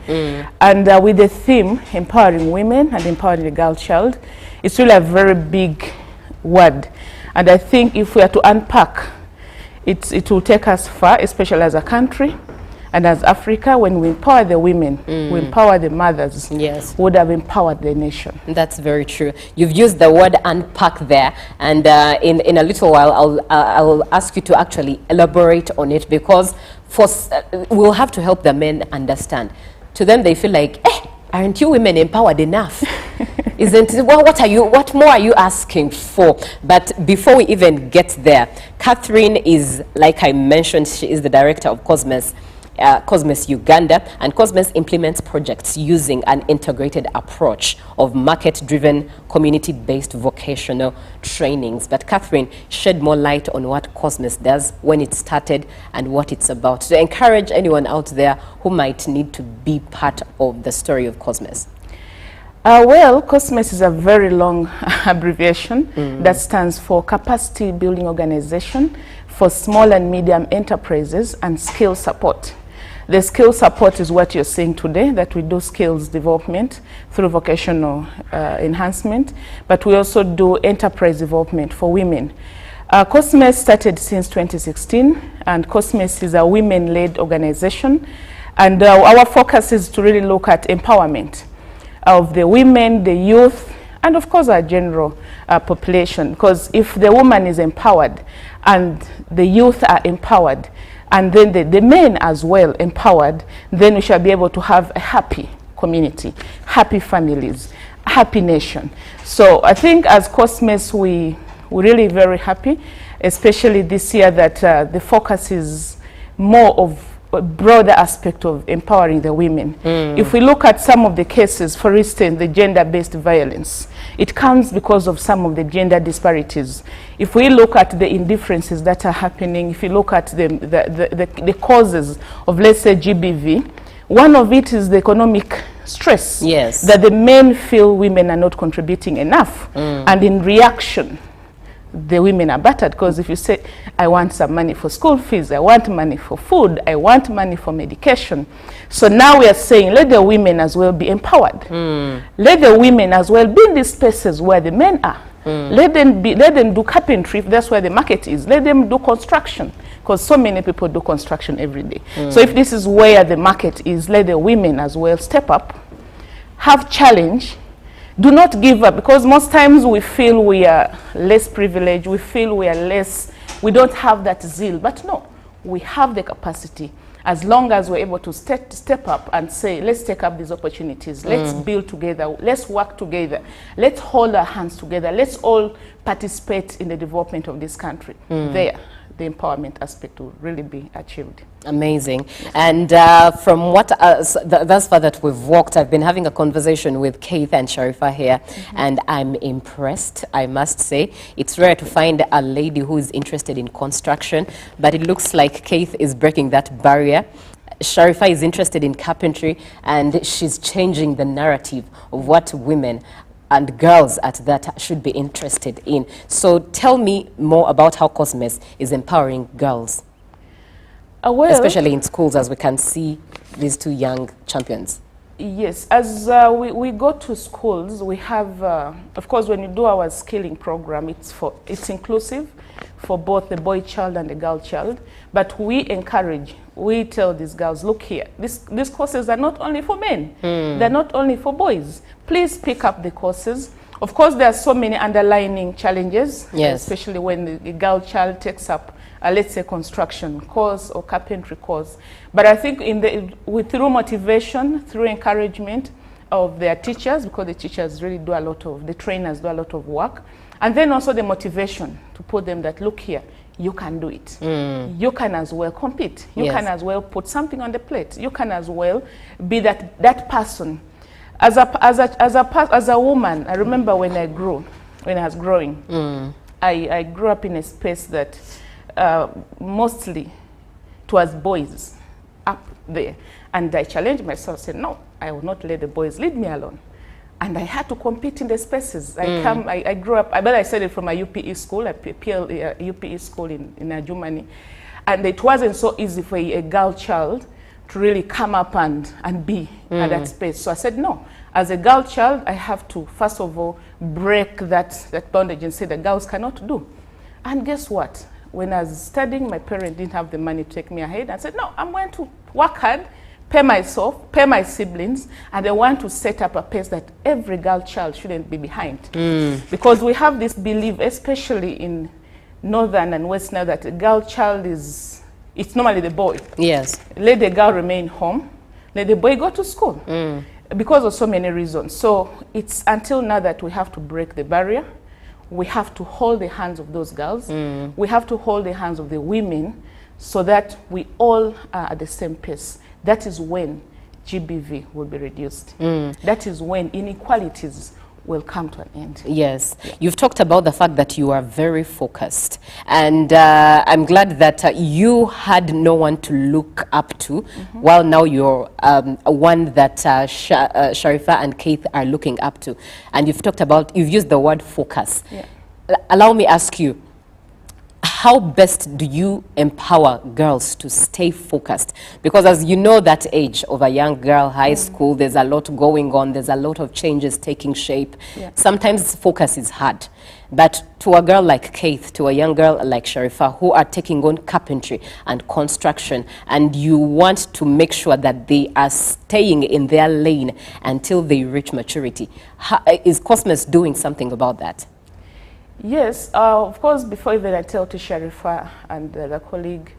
And with the theme, empowering women and empowering the girl child, it's really a very big word. And I think if we are to unpack, it will take us far, especially as a country, And as Africa, when we empower the women, we empower the mothers, Yes. would have empowered the nation. That's very true. You've used the word unpack there, and in a little while I'll ask you to actually elaborate on it, because we'll have to help the men understand. To them, they feel like, aren't you women empowered enough? Isn't it? Well, what more are you asking for? But before we even get there, Catherine is, like I mentioned, she is the director of Cosmos Uganda, and Cosmos implements projects using an integrated approach of market-driven, community-based vocational trainings. But Catherine, shed more light on what Cosmos does, when it started, and what it's about, to encourage anyone out there who might need to be part of the story of Cosmos. Well, Cosmos is a very long abbreviation that stands for Capacity Building Organization for Small and Medium Enterprises and Skill Support. The skill support is what you're seeing today, that we do skills development through vocational enhancement, but we also do enterprise development for women. Cosmos started since 2016, and Cosmos is a women-led organization, and our focus is to really look at empowerment of the women, the youth, and of course our general population, because if the woman is empowered and the youth are empowered, and then the men as well empowered, then we shall be able to have a happy community, happy families, happy nation. So I think as Cosmos, we're really very happy, especially this year that the focus is more of a broader aspect of empowering the women. If we look at some of the cases, for instance, the gender-based violence, it comes because of some of the gender disparities. If we look at the indifferences that are happening, if you look at the causes of, let's say, GBV, one of it is the economic stress. Yes. That the men feel women are not contributing enough. And in reaction, the women are battered, because if you say, I want some money for school fees, I want money for food, I want money for medication. So now we are saying, let the women as well be empowered. Let the women as well be in these spaces where the men are. Let them do carpentry, if that's where the market is. Let them do construction, because so many people do construction every day. So if this is where the market is, let the women as well step up, have challenge. Do not give up, because most times we feel we are less privileged, we feel we don't have that zeal. But no, we have the capacity, as long as we're able to step up and say, let's take up these opportunities, let's build together, let's work together, let's hold our hands together, let's all participate in the development of this country. There, the empowerment aspect will really be achieved. Amazing. And from what thus far that we've walked, I've been having a conversation with Keith and Sharifa here, and I'm impressed, I must say. It's rare to find a lady who is interested in construction, but it looks like Keith is breaking that barrier. Sharifa is interested in carpentry, and she's changing the narrative of what women and girls at that should be interested in. So tell me more about how Cosmos is empowering girls. Well, especially in schools, as we can see these two young champions. Yes, as we go to schools, we have, of course, when you do our skilling program, it's inclusive for both the boy child and the girl child. But we tell these girls, look here, these courses are not only for men, they're not only for boys. Please pick up the courses. Of course, there are so many underlying challenges, especially when the girl child takes up, let's say, construction course or carpentry course. But I think through motivation, through encouragement of their teachers, because the teachers really do the trainers do a lot of work, and then also the motivation to put them that, look here, you can do it. You can as well compete. You can as well put something on the plate. You can as well be that person. As a woman, I remember when I was growing, I grew up in a space that mostly it was boys up there. And I challenged myself, said, no, I will not let the boys lead me alone. And I had to compete in the spaces. I grew up, I started from a UPE school, a UPE school in Germany. And it wasn't so easy for a girl child to really come up and be at that space. So I said, no, as a girl child, I have to, first of all, break that bondage and say that girls cannot do. And guess what? when I was studying, my parents didn't have the money to take me ahead. I said, no, I'm going to work hard, pay myself, pay my siblings, and I want to set up a pace that every girl child shouldn't be behind. Because we have this belief, especially in northern and western, that a girl child is, it's normally the boy. Yes. Let the girl remain home, let the boy go to school. Because of so many reasons. So it's until now that we have to break the barrier. We have to hold the hands of those girls. We have to hold the hands of the women so that we all are at the same pace. That is when GBV will be reduced. That is when inequalities will come to an end. Yes. Yeah. You've talked about the fact that you are very focused. And I'm glad that you had no one to look up to, while now you're one that Sharifa and Keith are looking up to. And you've talked about, you've used the word focus. Yeah. Allow me ask you, how best do you empower girls to stay focused? Because as you know, that age of a young girl, high school, there's a lot going on, there's a lot of changes taking shape. Yeah. Sometimes focus is hard. But to a girl like Keith, to a young girl like Sharifa, who are taking on carpentry and construction, and you want to make sure that they are staying in their lane until they reach maturity, is Cosmos doing something about that? Yes, of course, before even I tell to Sharifa and the colleague,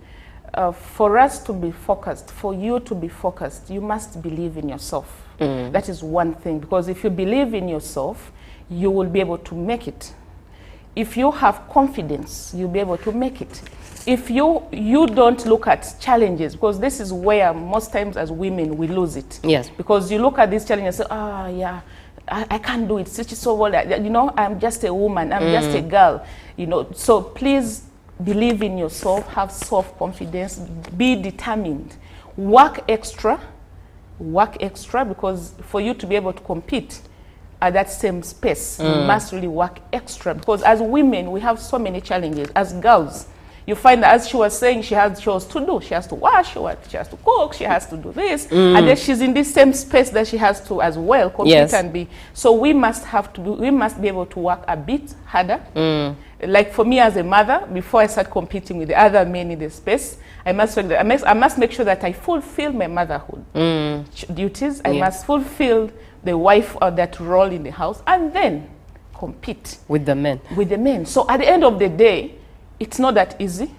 for us to be focused, for you to be focused, you must believe in yourself. That is one thing, because if you believe in yourself, you will be able to make it. If you have confidence, you'll be able to make it. If you don't look at challenges, because this is where most times as women we lose it. Yes. Because you look at these challenges and say, yeah, I can't do it. It's so well, you know, I'm just a woman, I'm just a girl, you know. So please believe in yourself, have self-confidence, be determined, work extra, because for you to be able to compete at that same space, you must really work extra, because as women, we have so many challenges. As girls, you find that, as she was saying, she has chores to do. She has to wash, she has to cook, she has to do this. And then she's in this same space that she has to as well compete and be. So we must be able to work a bit harder. Like for me as a mother, before I start competing with the other men in the space, I must make sure that I fulfill my motherhood duties. I must fulfill the wife or that role in the house, and then compete with the men. So at the end of the day, it's not that easy.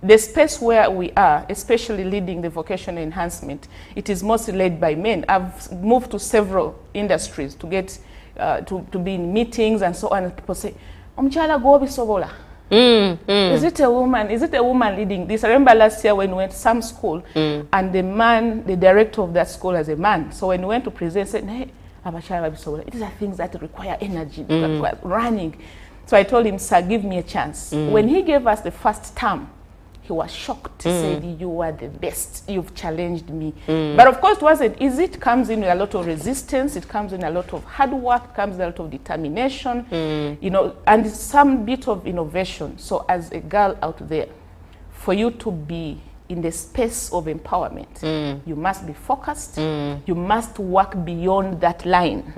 The space where we are, especially leading the vocational enhancement, it is mostly led by men. I've moved to several industries to get to be in meetings and so on, and people say, Omchala go bisobola. Is it a woman? Is it a woman leading this? I remember last year when we went to some school, and the director of that school is a man. So when we went to present, said, hey, Abachala bisobola. These are things that require energy, that require running. So I told him, sir, give me a chance. When he gave us the first term, he was shocked. He said, you are the best. You've challenged me. But of course, it wasn't easy. It comes in with a lot of resistance. It comes in a lot of hard work. It comes in a lot of determination, you know, and some bit of innovation. So as a girl out there, for you to be in the space of empowerment, you must be focused. You must work beyond that line.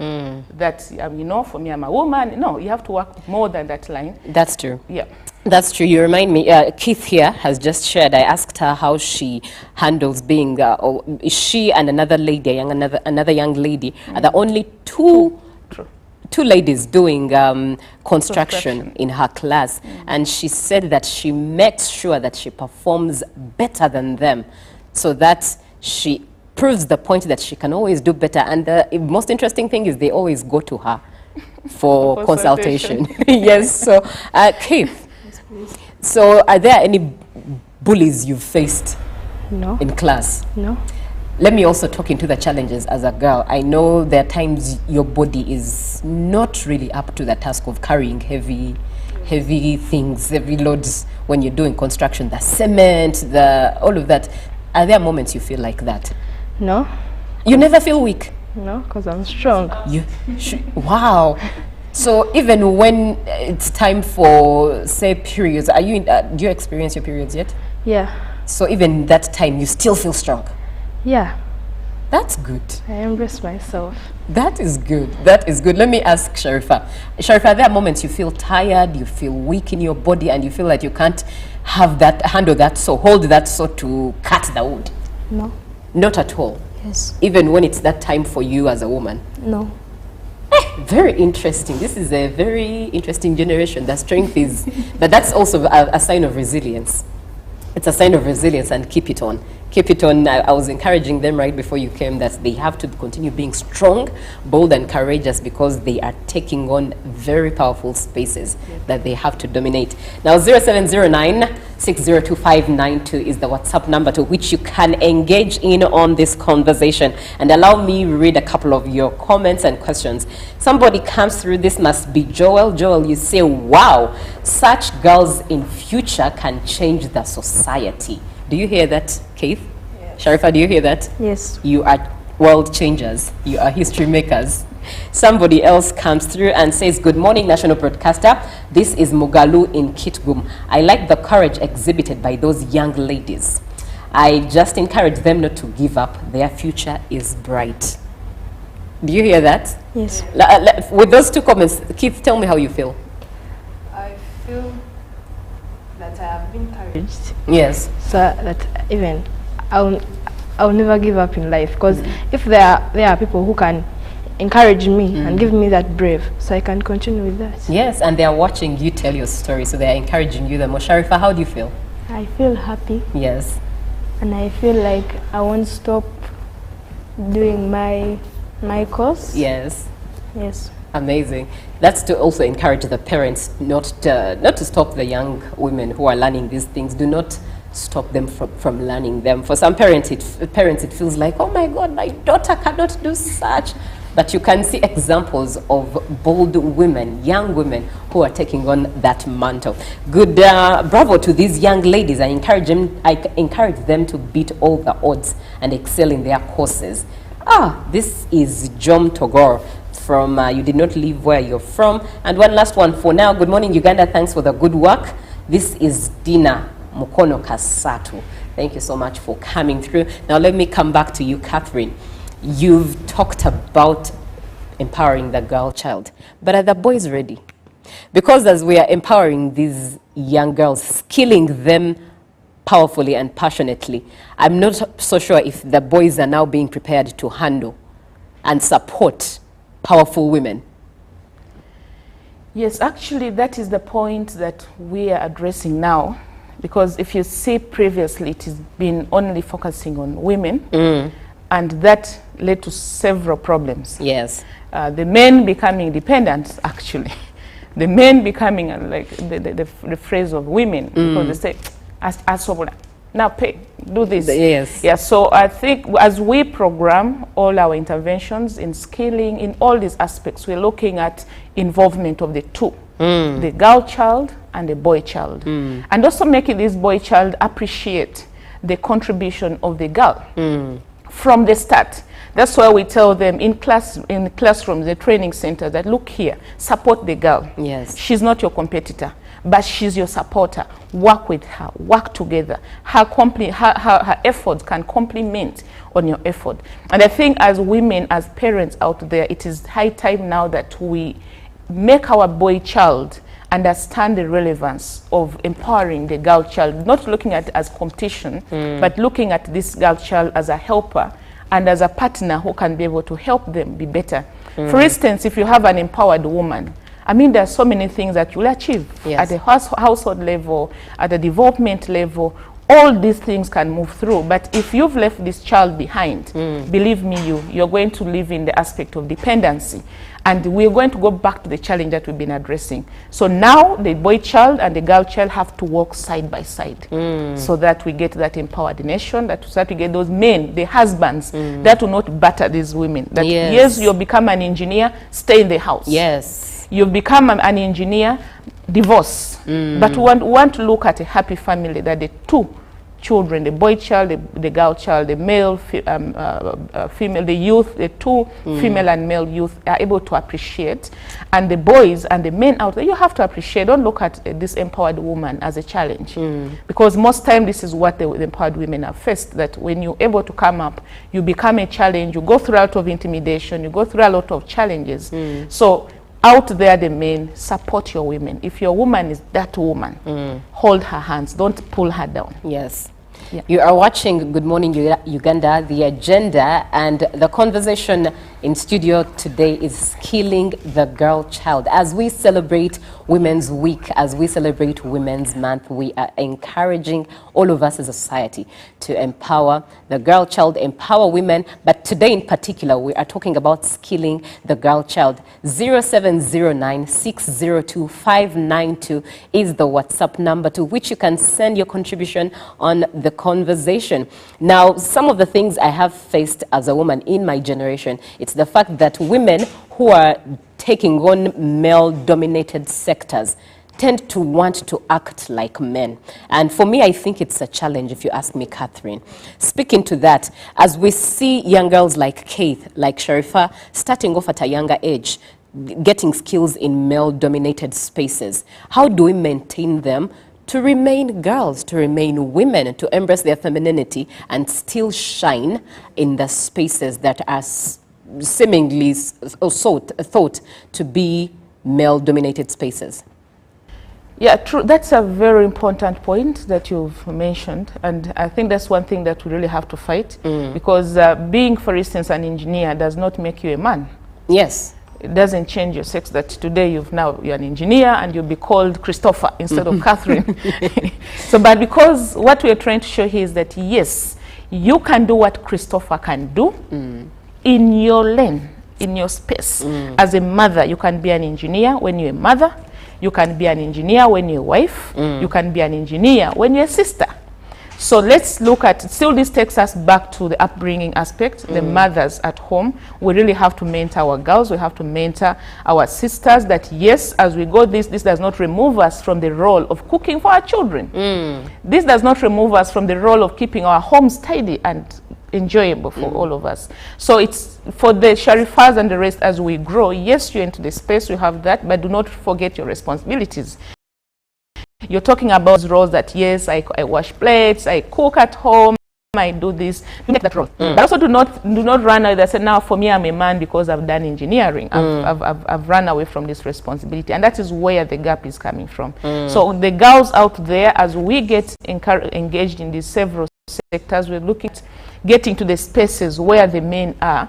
That, you know, for me, I'm a woman. No, you have to work more than that line. That's true. Yeah. That's true. You remind me, Keith here has just shared, I asked her how she handles being, she and another lady, another young lady, are the only two ladies doing construction in her class. And she said that she makes sure that she performs better than them, so that she proves the point that she can always do better. And the most interesting thing is they always go to her for consultation. Yes. So, Keith, so are there any bullies you've faced in class? No. Let me also talk into the challenges as a girl. I know there are times your body is not really up to the task of carrying heavy things, heavy loads when you're doing construction, the cement, all of that. Are there moments you feel like that? No. You never feel weak? No, because I'm strong. Wow. So even when it's time for, say, periods, are you do you experience your periods yet? Yeah. So even that time, you still feel strong? Yeah. That's good. I embrace myself. That is good. That is good. Let me ask Sharifa. Sharifa, there are moments you feel tired, you feel weak in your body, and you feel like you can't handle that saw, hold that saw to cut the wood? No. Not at all? Yes. Even when it's that time for you as a woman? No. Very interesting. This is a very interesting generation. The strength is, but that's also a sign of resilience. It's a sign of resilience, and keep it on. Keep it on. I was encouraging them right before you came that they have to continue being strong, bold, and courageous, because they are taking on very powerful spaces that they have to dominate. Now, 0709-602592 is the WhatsApp number to which you can engage in on this conversation. And allow me read a couple of your comments and questions. Somebody comes through. This must be Joel. Joel, you say, wow, such girls in future can change the society. Do you hear that, Keith? Yes. Sharifa, do you hear that? Yes. You are world changers. You are history makers. Somebody else comes through and says, good morning, national broadcaster. This is Mugalu in Kitgum. I like the courage exhibited by those young ladies. I just encourage them not to give up. Their future is bright. Do you hear that? Yes. With those two comments, Keith, tell me how you feel. I feel that I have been encouraged. Yes. So that even I'll never give up in life, because if there are people who can encourage me and give me that brave, so I can continue with that. Yes, and they are watching you tell your story, so they are encouraging you the more. Sharifa, how do you feel? I feel happy. Yes. And I feel like I won't stop doing my course. Yes. Yes. Amazing. That's to also encourage the parents not to stop the young women who are learning these things. Do not stop them from learning them. For some parents, it feels like, oh my God, my daughter cannot do such. But you can see examples of bold women, young women, who are taking on that mantle. Good, bravo to these young ladies. I encourage them to beat all the odds and excel in their courses. This is Jom Togor from You Did Not Leave Where You're From. And one last one for now. Good morning, Uganda. Thanks for the good work. This is Dina Mukono Kasatu. Thank you so much for coming through. Now let me come back to you, Catherine. You've talked about empowering the girl child, but are the boys ready? Because as we are empowering these young girls, skilling them powerfully and passionately, I'm not so sure if the boys are now being prepared to handle and support powerful women. Yes, actually, that is the point that we are addressing now. Because if you see previously, it has been only focusing on women, and that led to several problems. Yes. The men becoming dependent, actually. The men becoming like the phrase of women, because they say, as now pay, do this. Yes. Yeah, so I think as we program all our interventions in skilling, in all these aspects, we're looking at involvement of the two, the girl child and the boy child. And also making this boy child appreciate the contribution of the girl from the start. That's why we tell them in the classrooms, the training center, that look here, support the girl. Yes. She's not your competitor, but she's your supporter. Work with her, work together. Her efforts can complement on your effort. And I think as women, as parents out there, it is high time now that we make our boy child understand the relevance of empowering the girl child, not looking at it as competition, but looking at this girl child as a helper and as a partner who can be able to help them be better. For instance, if you have an empowered woman, I mean, there are so many things that you'll achieve at the household level, at the development level. All these things can move through. But if you've left this child behind, believe me, you're going to live in the aspect of dependency. And we're going to go back to the challenge that we've been addressing. So now the boy child and the girl child have to walk side by side so that we get that empowered nation, so that we get those men, the husbands, that will not batter these women. That yes, you'll become an engineer, stay in the house. Yes. You've become an engineer, divorce. But we want to look at a happy family, that the two children, the boy child, the girl child, the male, female, the youth, the two female and male youth are able to appreciate. And the boys and the men out there, you have to appreciate. Don't look at this empowered woman as a challenge. Because most time this is what the empowered women have faced, that when you're able to come up, you become a challenge, you go through a lot of intimidation, you go through a lot of challenges. So out there, the men, support your women. If your woman is that woman, hold her hands, don't pull her down. Yes. Yeah. You are watching Good Morning Uganda, the agenda, and the conversation in studio today is skilling the girl child. As we celebrate Women's Week, as we celebrate Women's Month, we are encouraging all of us as a society to empower the girl child, empower women. But today in particular, we are talking about skilling the girl child. 0709 602 592 is the WhatsApp number to which you can send your contribution on the conversation. Now, some of the things I have faced as a woman in my generation, it's the fact that women who are taking on male-dominated sectors tend to want to act like men. And for me, I think it's a challenge, if you ask me, Catherine. Speaking to that, as we see young girls like Keith, like Sharifa, starting off at a younger age, getting skills in male-dominated spaces, how do we maintain them to remain girls, to remain women, to embrace their femininity and still shine in the spaces that are seemingly thought to be male-dominated spaces? Yeah, true. That's a very important point that you've mentioned, and I think that's one thing that we really have to fight, because being, for instance, an engineer does not make you a man. Yes. It doesn't change your sex, that today you're an engineer and you'll be called Christopher instead of Catherine. So, but because what we're trying to show here is that yes, you can do what Christopher can do in your lane, in your space. As a mother, you can be an engineer when you're a mother. You can be an engineer when you're a wife. You can be an engineer when you're a sister. So let's look at, still this takes us back to the upbringing aspect, the mothers at home. We really have to mentor our girls, we have to mentor our sisters that yes, as we go, this does not remove us from the role of cooking for our children. This does not remove us from the role of keeping our homes tidy and enjoyable for all of us. So it's for the Sharifas and the rest as we grow, yes, you're into the space, you have that, but do not forget your responsibilities. You're talking about roles that, yes, I wash plates, I cook at home, I do this. Do take that role. But also do not run away and say, now for me, I'm a man because I've done engineering. I've run away from this responsibility. And that is where the gap is coming from. So the girls out there, as we get engaged in these several sectors, we're looking at getting to the spaces where the men are.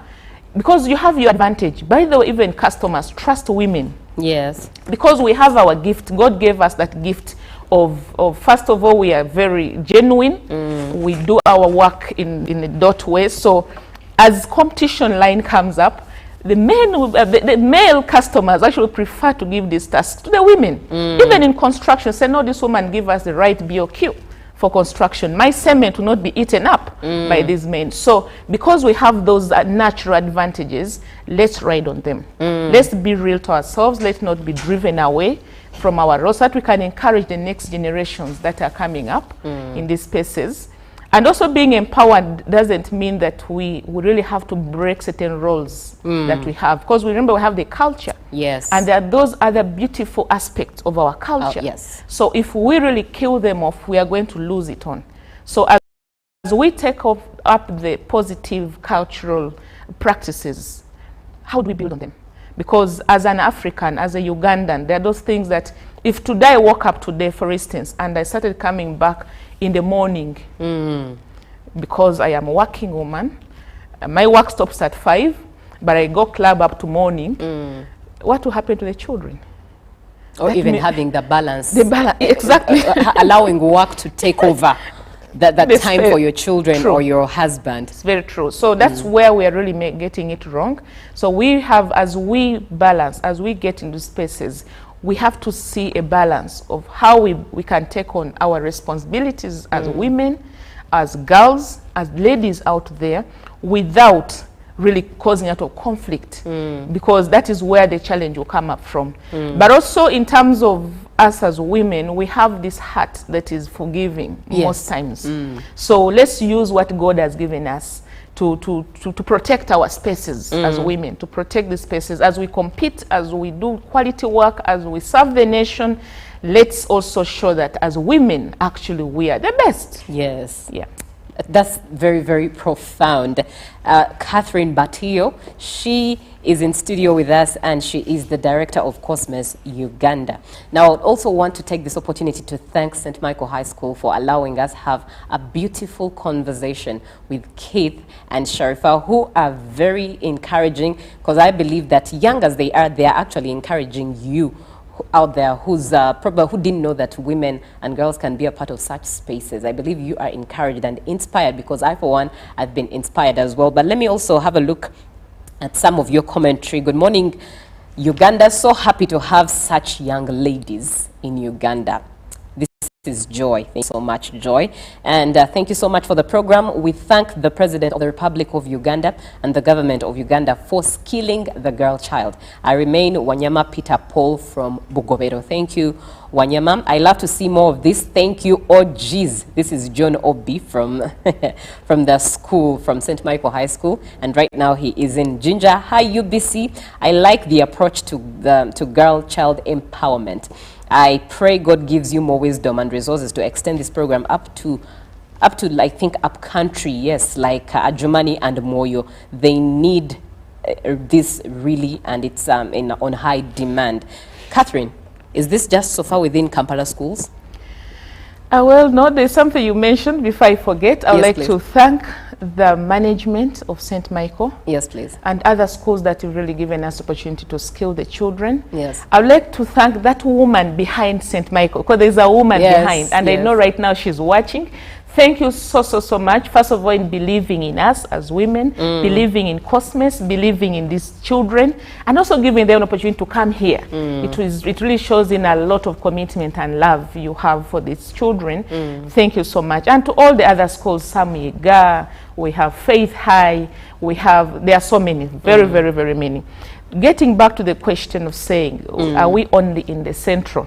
Because you have your advantage. By the way, even customers trust women. Yes. Because we have our gift. God gave us that gift of first of all, we are very genuine. We do our work in a dot way. So as competition line comes up, the male customers actually prefer to give these tasks to the women. Even in construction, say, no, this woman give us the right BOQ for construction. My cement will not be eaten up by these men. So because we have those natural advantages, let's ride on them. Let's be real to ourselves. Let's not be driven away from our roles, so that we can encourage the next generations that are coming up in these spaces. And also being empowered doesn't mean that we really have to break certain roles that we have. Because remember, we have the culture. Yes. And there are those other beautiful aspects of our culture. Yes. So if we really kill them off, we are going to lose it on. So as we take up the positive cultural practices, how do we build on them? Because as an African, as a Ugandan, there are those things that if today I woke up today, for instance, and I started coming back in the morning because I am a working woman, my work stops at 5, but I go club up to morning, what will happen to the children? Or even having the balance. The balance, exactly. Allowing work to take over that time for your children or your husband. It's very true. So that's where we are really getting it wrong. So we have, as we balance, as we get into spaces, we have to see a balance of how we can take on our responsibilities as women, as girls, as ladies out there, without really causing a lot of conflict, because that is where the challenge will come up from. But also in terms of us as women, we have this heart that is forgiving most times. So let's use what God has given us to protect our spaces as women, to protect the spaces as we compete, as we do quality work, as we serve the nation. Let's also show that as women, actually, we are the best. Yes. Yeah. That's very, very profound. Catherine Batillo, she is in studio with us, and she is the director of Cosmos Uganda. Now, I would also want to take this opportunity to thank St. Michael High School for allowing us have a beautiful conversation with Keith and Sharifa, who are very encouraging, because I believe that young as they are actually encouraging you out there who's probably who didn't know that women and girls can be a part of such spaces. I believe you are encouraged and inspired, because I, for one, have been inspired as well. But let me also have a look at some of your commentary. Good morning, Uganda. So happy to have such young ladies in Uganda. This is Joy. Thank you so much, Joy. And thank you so much for the program. We thank the President of the Republic of Uganda and the government of Uganda for skilling the girl child. I remain Wanyama Peter Paul from Bugobero. Thank you, Wanyama. I love to see more of this. Thank you. Oh, geez. This is John Obi from, from the school, from St. Michael High School. And right now he is in Jinja. Hi, UBC. I like the approach to girl child empowerment. I pray God gives you more wisdom and resources to extend this program up to I think up country, yes, like Adjumani and Moyo. They need this really, and it's on high demand. Catherine, is this just so far within Kampala schools? Well, no, there's something you mentioned before I forget. I would like to thank the management of St. Michael. Yes, please. And other schools that have really given us opportunity to skill the children. Yes. I would like to thank that woman behind St. Michael, because there's a woman behind, and I know right now she's watching. Thank you so much, first of all, in believing in us as women, believing in Cosmos, believing in these children, and also giving them an opportunity to come here. It really shows in a lot of commitment and love you have for these children. Thank you so much. And to all the other schools, Samiga, we have Faith High, there are so many, very many. Getting back to the question of saying, are we only in the central?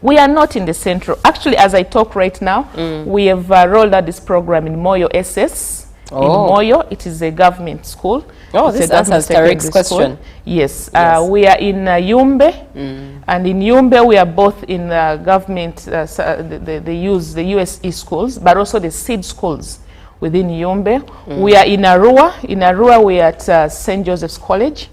We are not in the central. Actually, as I talk right now, we have rolled out this program in Moyo SS. In Moyo, it is a government school. Oh, this answers Tariq's question. Yes. We are in Yumbe, and in Yumbe we are both in government, the USE schools, but also the seed schools within Yumbe. We are in Arua. In Arua we are at St. Joseph's College.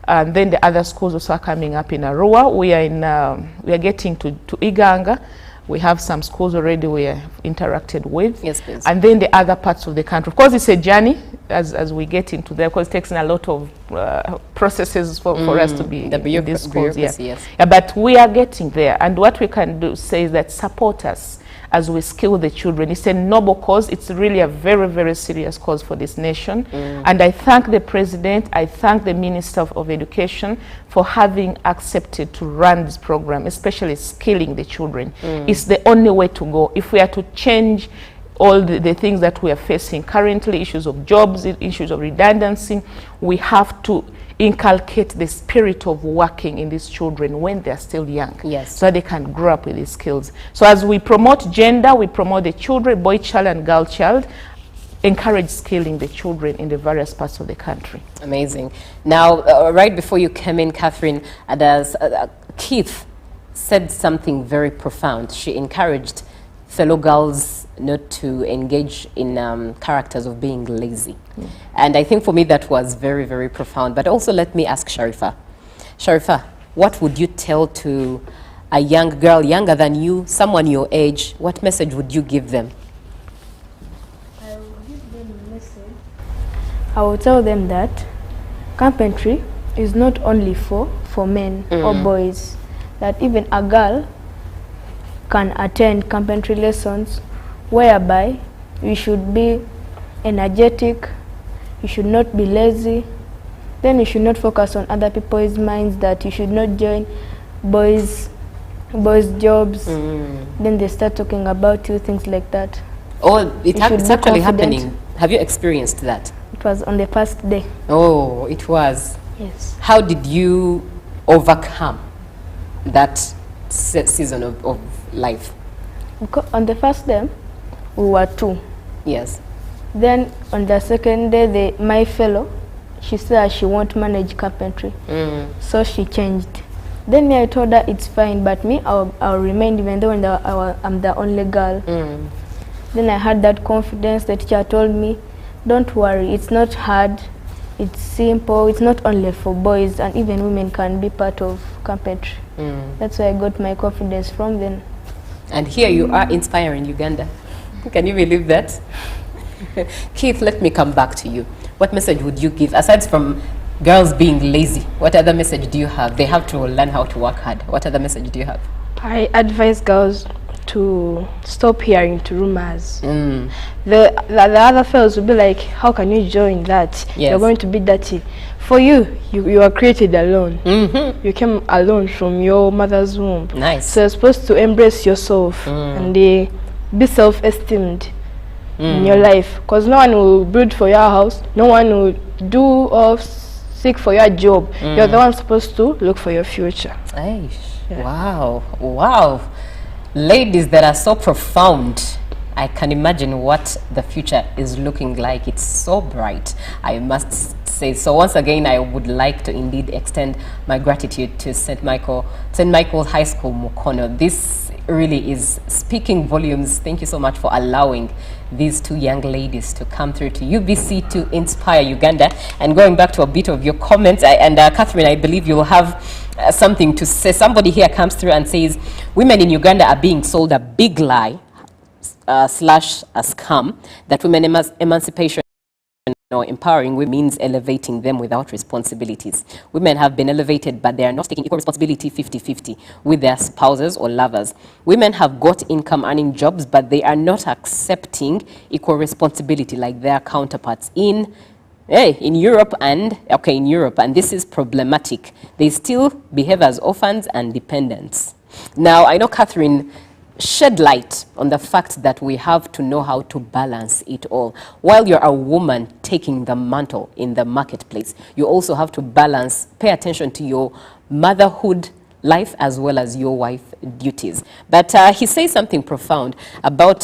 And then the other schools also are coming up in Arua. We are getting to Iganga. We have some schools already we have interacted with. Yes, please. And then the other parts of the country. Of course, it's a journey as we get into there, because it takes a lot of processes for us to be in these schools. Yeah, but we are getting there. And what we can do say is that support us as we skill the children. It's a noble cause. It's really a very serious cause for this nation. And I thank the President, I thank the Minister of Education for having accepted to run this program, especially skilling the children. It's the only way to go. If we are to change all the things that we are facing currently, issues of jobs, issues of redundancy, we have to inculcate the spirit of working in these children when they're still young, so they can grow up with these skills. So as we promote gender, we promote the children, boy child and girl child, encourage skilling the children in the various parts of the country. Amazing. Now, right before you came in, Catherine, Keith said something very profound. She encouraged fellow girls not to engage in characters of being lazy. And I think for me that was very profound. But also let me ask Sharifa. Sharifa, what would you tell to a young girl younger than you, someone your age? What message would you give them? I will give them a message. I will tell them that carpentry is not only for men or boys, that even a girl can attend carpentry lessons, whereby you should be energetic, you should not be lazy, then you should not focus on other people's minds, that you should not join boys jobs, then they start talking about you, things like that. Oh, it's actually happening. Have you experienced that? It was on the first day. Oh, it was? Yes. How did you overcome that season of life? On the first day, we were 2. Yes. Then on the second day, my fellow, she said she won't manage carpentry. So she changed. Then me, I told her it's fine, but me, I'll remain even though I'm the only girl. Then I had that confidence. The teacher told me, don't worry, it's not hard, it's simple, it's not only for boys, and even women can be part of carpentry. That's where I got my confidence from then. And here you are inspiring Uganda. Can you believe that? Keith, let me come back to you. What message would you give, aside from girls being lazy, what other message do you have? They have to learn how to work hard. What other message do you have? I advise girls to stop hearing to rumors. The other fellows will be like, how can you join that? Yes. You're going to be dirty. For you, you are created alone. You came alone from your mother's womb. Nice. So you're supposed to embrace yourself and be self-esteemed in your life. Because no one will build for your house. No one will do or seek for your job. You're the one supposed to look for your future. Aish. Yeah. Wow. Wow. Ladies that are so profound. I can imagine what the future is looking like. It's so bright, I must say. So once again, I would like to indeed extend my gratitude to St. Michael's High School, Mukono. This really is speaking volumes. Thank you so much for allowing these two young ladies to come through to UBC to inspire Uganda. And going back to a bit of your comments, Catherine, I believe you'll have something to say. Somebody here comes through and says, women in Uganda are being sold a big lie / a scam that women emancipation or empowering women means elevating them without responsibilities. Women have been elevated, but they are not taking equal responsibility 50-50 with their spouses or lovers. Women have got income earning jobs, but they are not accepting equal responsibility like their counterparts in Europe, and this is problematic. They still behave as orphans and dependents. Now, I know Catherine shed light on the fact that we have to know how to balance it all. While you're a woman taking the mantle in the marketplace, you also have to balance, pay attention to your motherhood life as well as your wife duties. But he says something profound about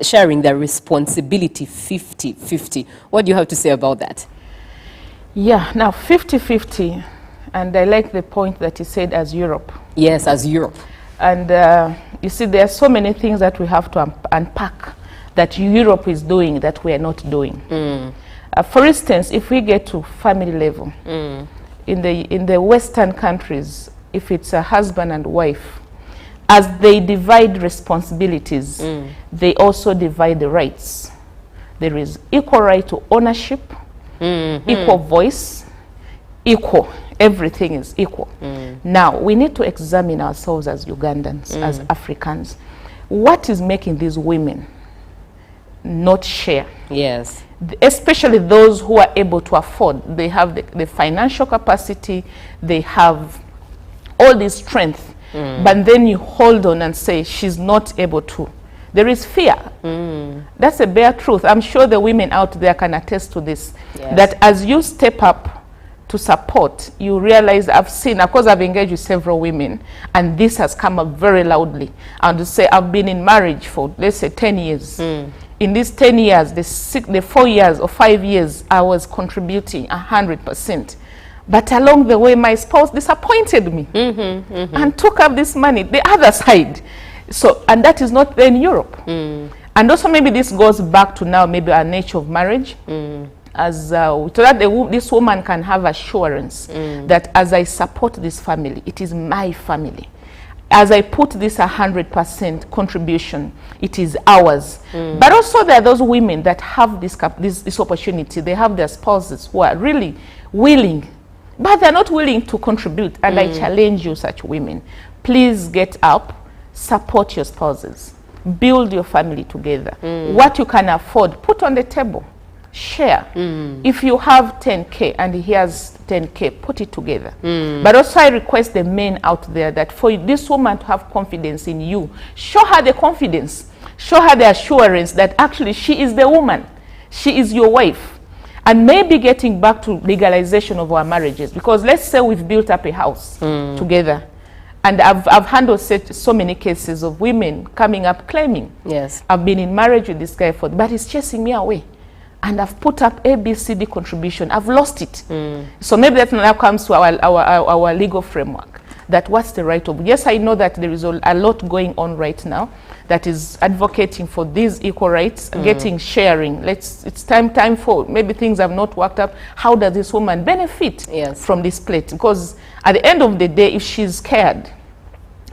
sharing the responsibility 50-50. What do you have to say about that? Yeah, now 50-50, and I like the point that he said as Europe. Yes, as Europe. And you see, there are so many things that we have to unpack that Europe is doing that we are not doing. For instance, if we get to family level, in the Western countries, if it's a husband and wife, as they divide responsibilities, they also divide the rights. There is equal right to ownership, equal voice, equal. Everything is equal. Now, we need to examine ourselves as Ugandans, as Africans. What is making these women not share? Yes. Especially those who are able to afford. They have the financial capacity, they have all this strength, but then you hold on and say, she's not able to. There is fear. That's a bare truth. I'm sure the women out there can attest to this, that as you step up to support, you realize, I've seen, of course I've engaged with several women, and this has come up very loudly. And to say, I've been in marriage for, let's say, 10 years. In these 10 years, the 4 years or 5 years, I was contributing 100%. But along the way, my spouse disappointed me and took up this money, the other side. So, and that is not there in Europe. And also maybe this goes back to now maybe our nature of marriage. As so that this woman can have assurance that as I support this family, it is my family. As I put this 100% contribution, it is ours. But also there are those women that have this opportunity. They have their spouses who are really willing, but they're not willing to contribute. And I challenge you, such women, please get up, support your spouses, build your family together. What you can afford, put on the table. Share. If you have 10K and he has 10K, put it together. But also I request the men out there that for this woman to have confidence in you, show her the confidence, show her the assurance that actually she is the woman, she is your wife. And maybe getting back to legalization of our marriages, because let's say we've built up a house together, and I've handled so many cases of women coming up claiming, I've been in marriage with this guy but he's chasing me away. And I've put up ABCD contribution. I've lost it. So maybe that now comes to our legal framework. that what's the right of. Yes, I know that there is a lot going on right now that is advocating for these equal rights, getting sharing. It's time for, maybe things have not worked out. How does this woman benefit from this plate? Because at the end of the day, if she's scared,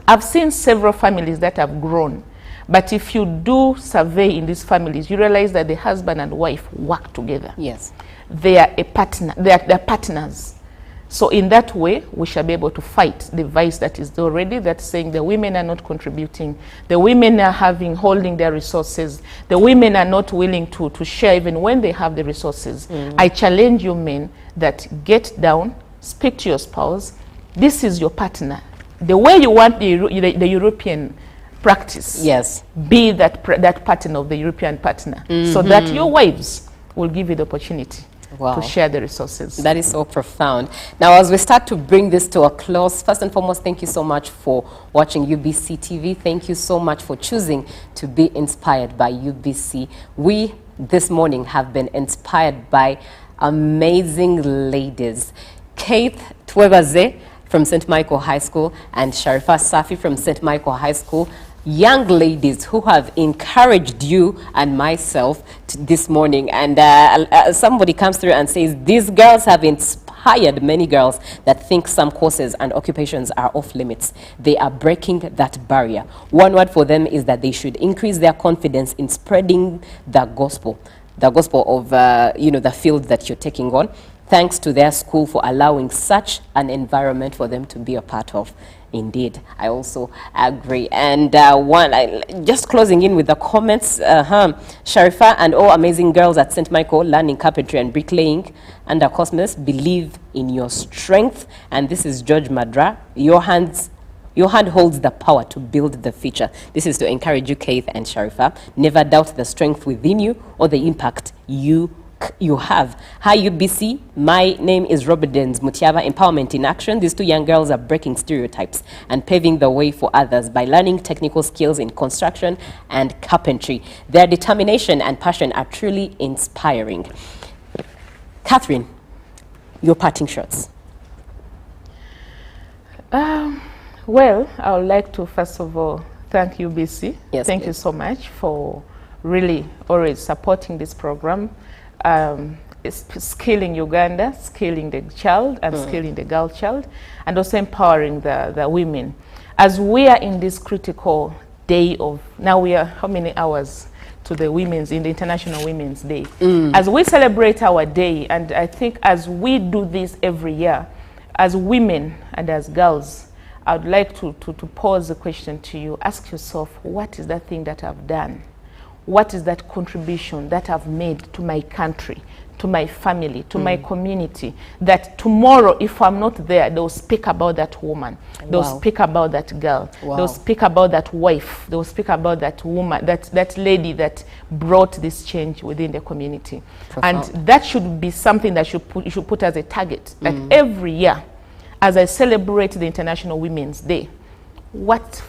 I've seen several families that have grown. But if you do survey in these families, you realize that the husband and wife work together. Yes. They are a partner, they're partners. So in that way, we shall be able to fight the vice that is already, that's saying the women are not contributing, the women are holding their resources, the women are not willing to share even when they have the resources. I challenge you men that get down, speak to your spouse, this is your partner. The way you want the European practice, be that partner of the European partner, so that your wives will give you the opportunity to share the resources. That is so profound. Now, as we start to bring this to a close, first and foremost, thank you so much for watching UBC TV. Thank you so much for choosing to be inspired by UBC. We, this morning, have been inspired by amazing ladies. Kate Twebaze from St. Michael High School and Sharifa Safi from St. Michael High School. Young ladies who have encouraged you and myself this morning. And somebody comes through and says, these girls have inspired many girls that think some courses and occupations are off limits. They are breaking that barrier. One word for them is that they should increase their confidence in spreading the gospel of the field that you're taking on. Thanks to their school for allowing such an environment for them to be a part of. Indeed, I also agree. And just closing in with the comments, Sharifa and all amazing girls at St. Michael learning carpentry and bricklaying under Cosmos, believe in your strength. And this is George Madra. Your hand holds the power to build the future. This is to encourage you, Keith and Sharifa. Never doubt the strength within you or the impact you have. Hi UBC, my name is Robert Dens Mutiaba, Empowerment in Action. These two young girls are breaking stereotypes and paving the way for others by learning technical skills in construction and carpentry. Their determination and passion are truly inspiring. Catherine, your parting shots. Well, I would like to first of all thank UBC. Yes, thank you so much for really always supporting this program. Skilling Uganda, skilling the child and skilling the girl child, and also empowering the women. As we are in this critical day of, now we are how many hours to the International Women's Day. As we celebrate our day, and I think as we do this every year, as women and as girls, I would like to pose a question to you. Ask yourself, what is that thing that I've done? What is that contribution that I've made to my country, to my family, to my community, that tomorrow, if I'm not there, they'll speak about that woman, they'll speak about that girl, they'll speak about that wife, they'll speak about that woman, that lady that brought this change within the community. Profound. And that should be something that you should put as a target, that every year, as I celebrate the International Women's Day, what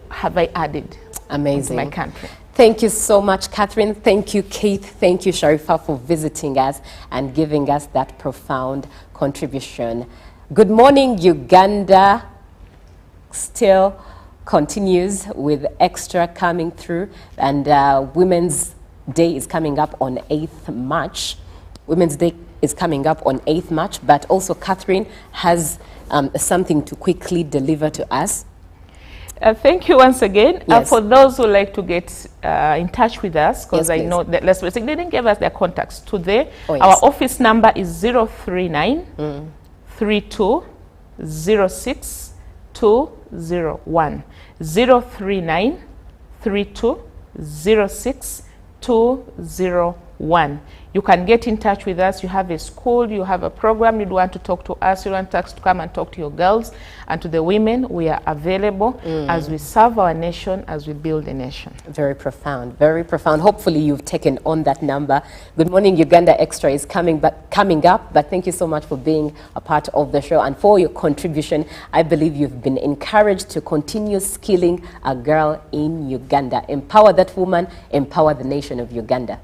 have I added to my country? Thank you so much, Catherine. Thank you, Keith. Thank you, Sharifa, for visiting us and giving us that profound contribution. Good morning, Uganda still continues with extra coming through, and Women's Day is coming up on 8th March. Women's Day is coming up on 8th March, but also Catherine has something to quickly deliver to us. Thank you once again. For those who like to get in touch with us, because I know that they didn't give us their contacts today. Our office number is 039 32 06 201. 039 32 06 201. You can get in touch with us. You have a school, you have a program, you want to talk to us, you want us to come and talk to your girls and to the women. We are available as we serve our nation, as we build a nation. Very profound, very profound. Hopefully you've taken on that number. Good Morning Uganda Extra is coming up, but thank you so much for being a part of the show and for your contribution. I believe you've been encouraged to continue skilling a girl in Uganda. Empower that woman, empower the nation of Uganda.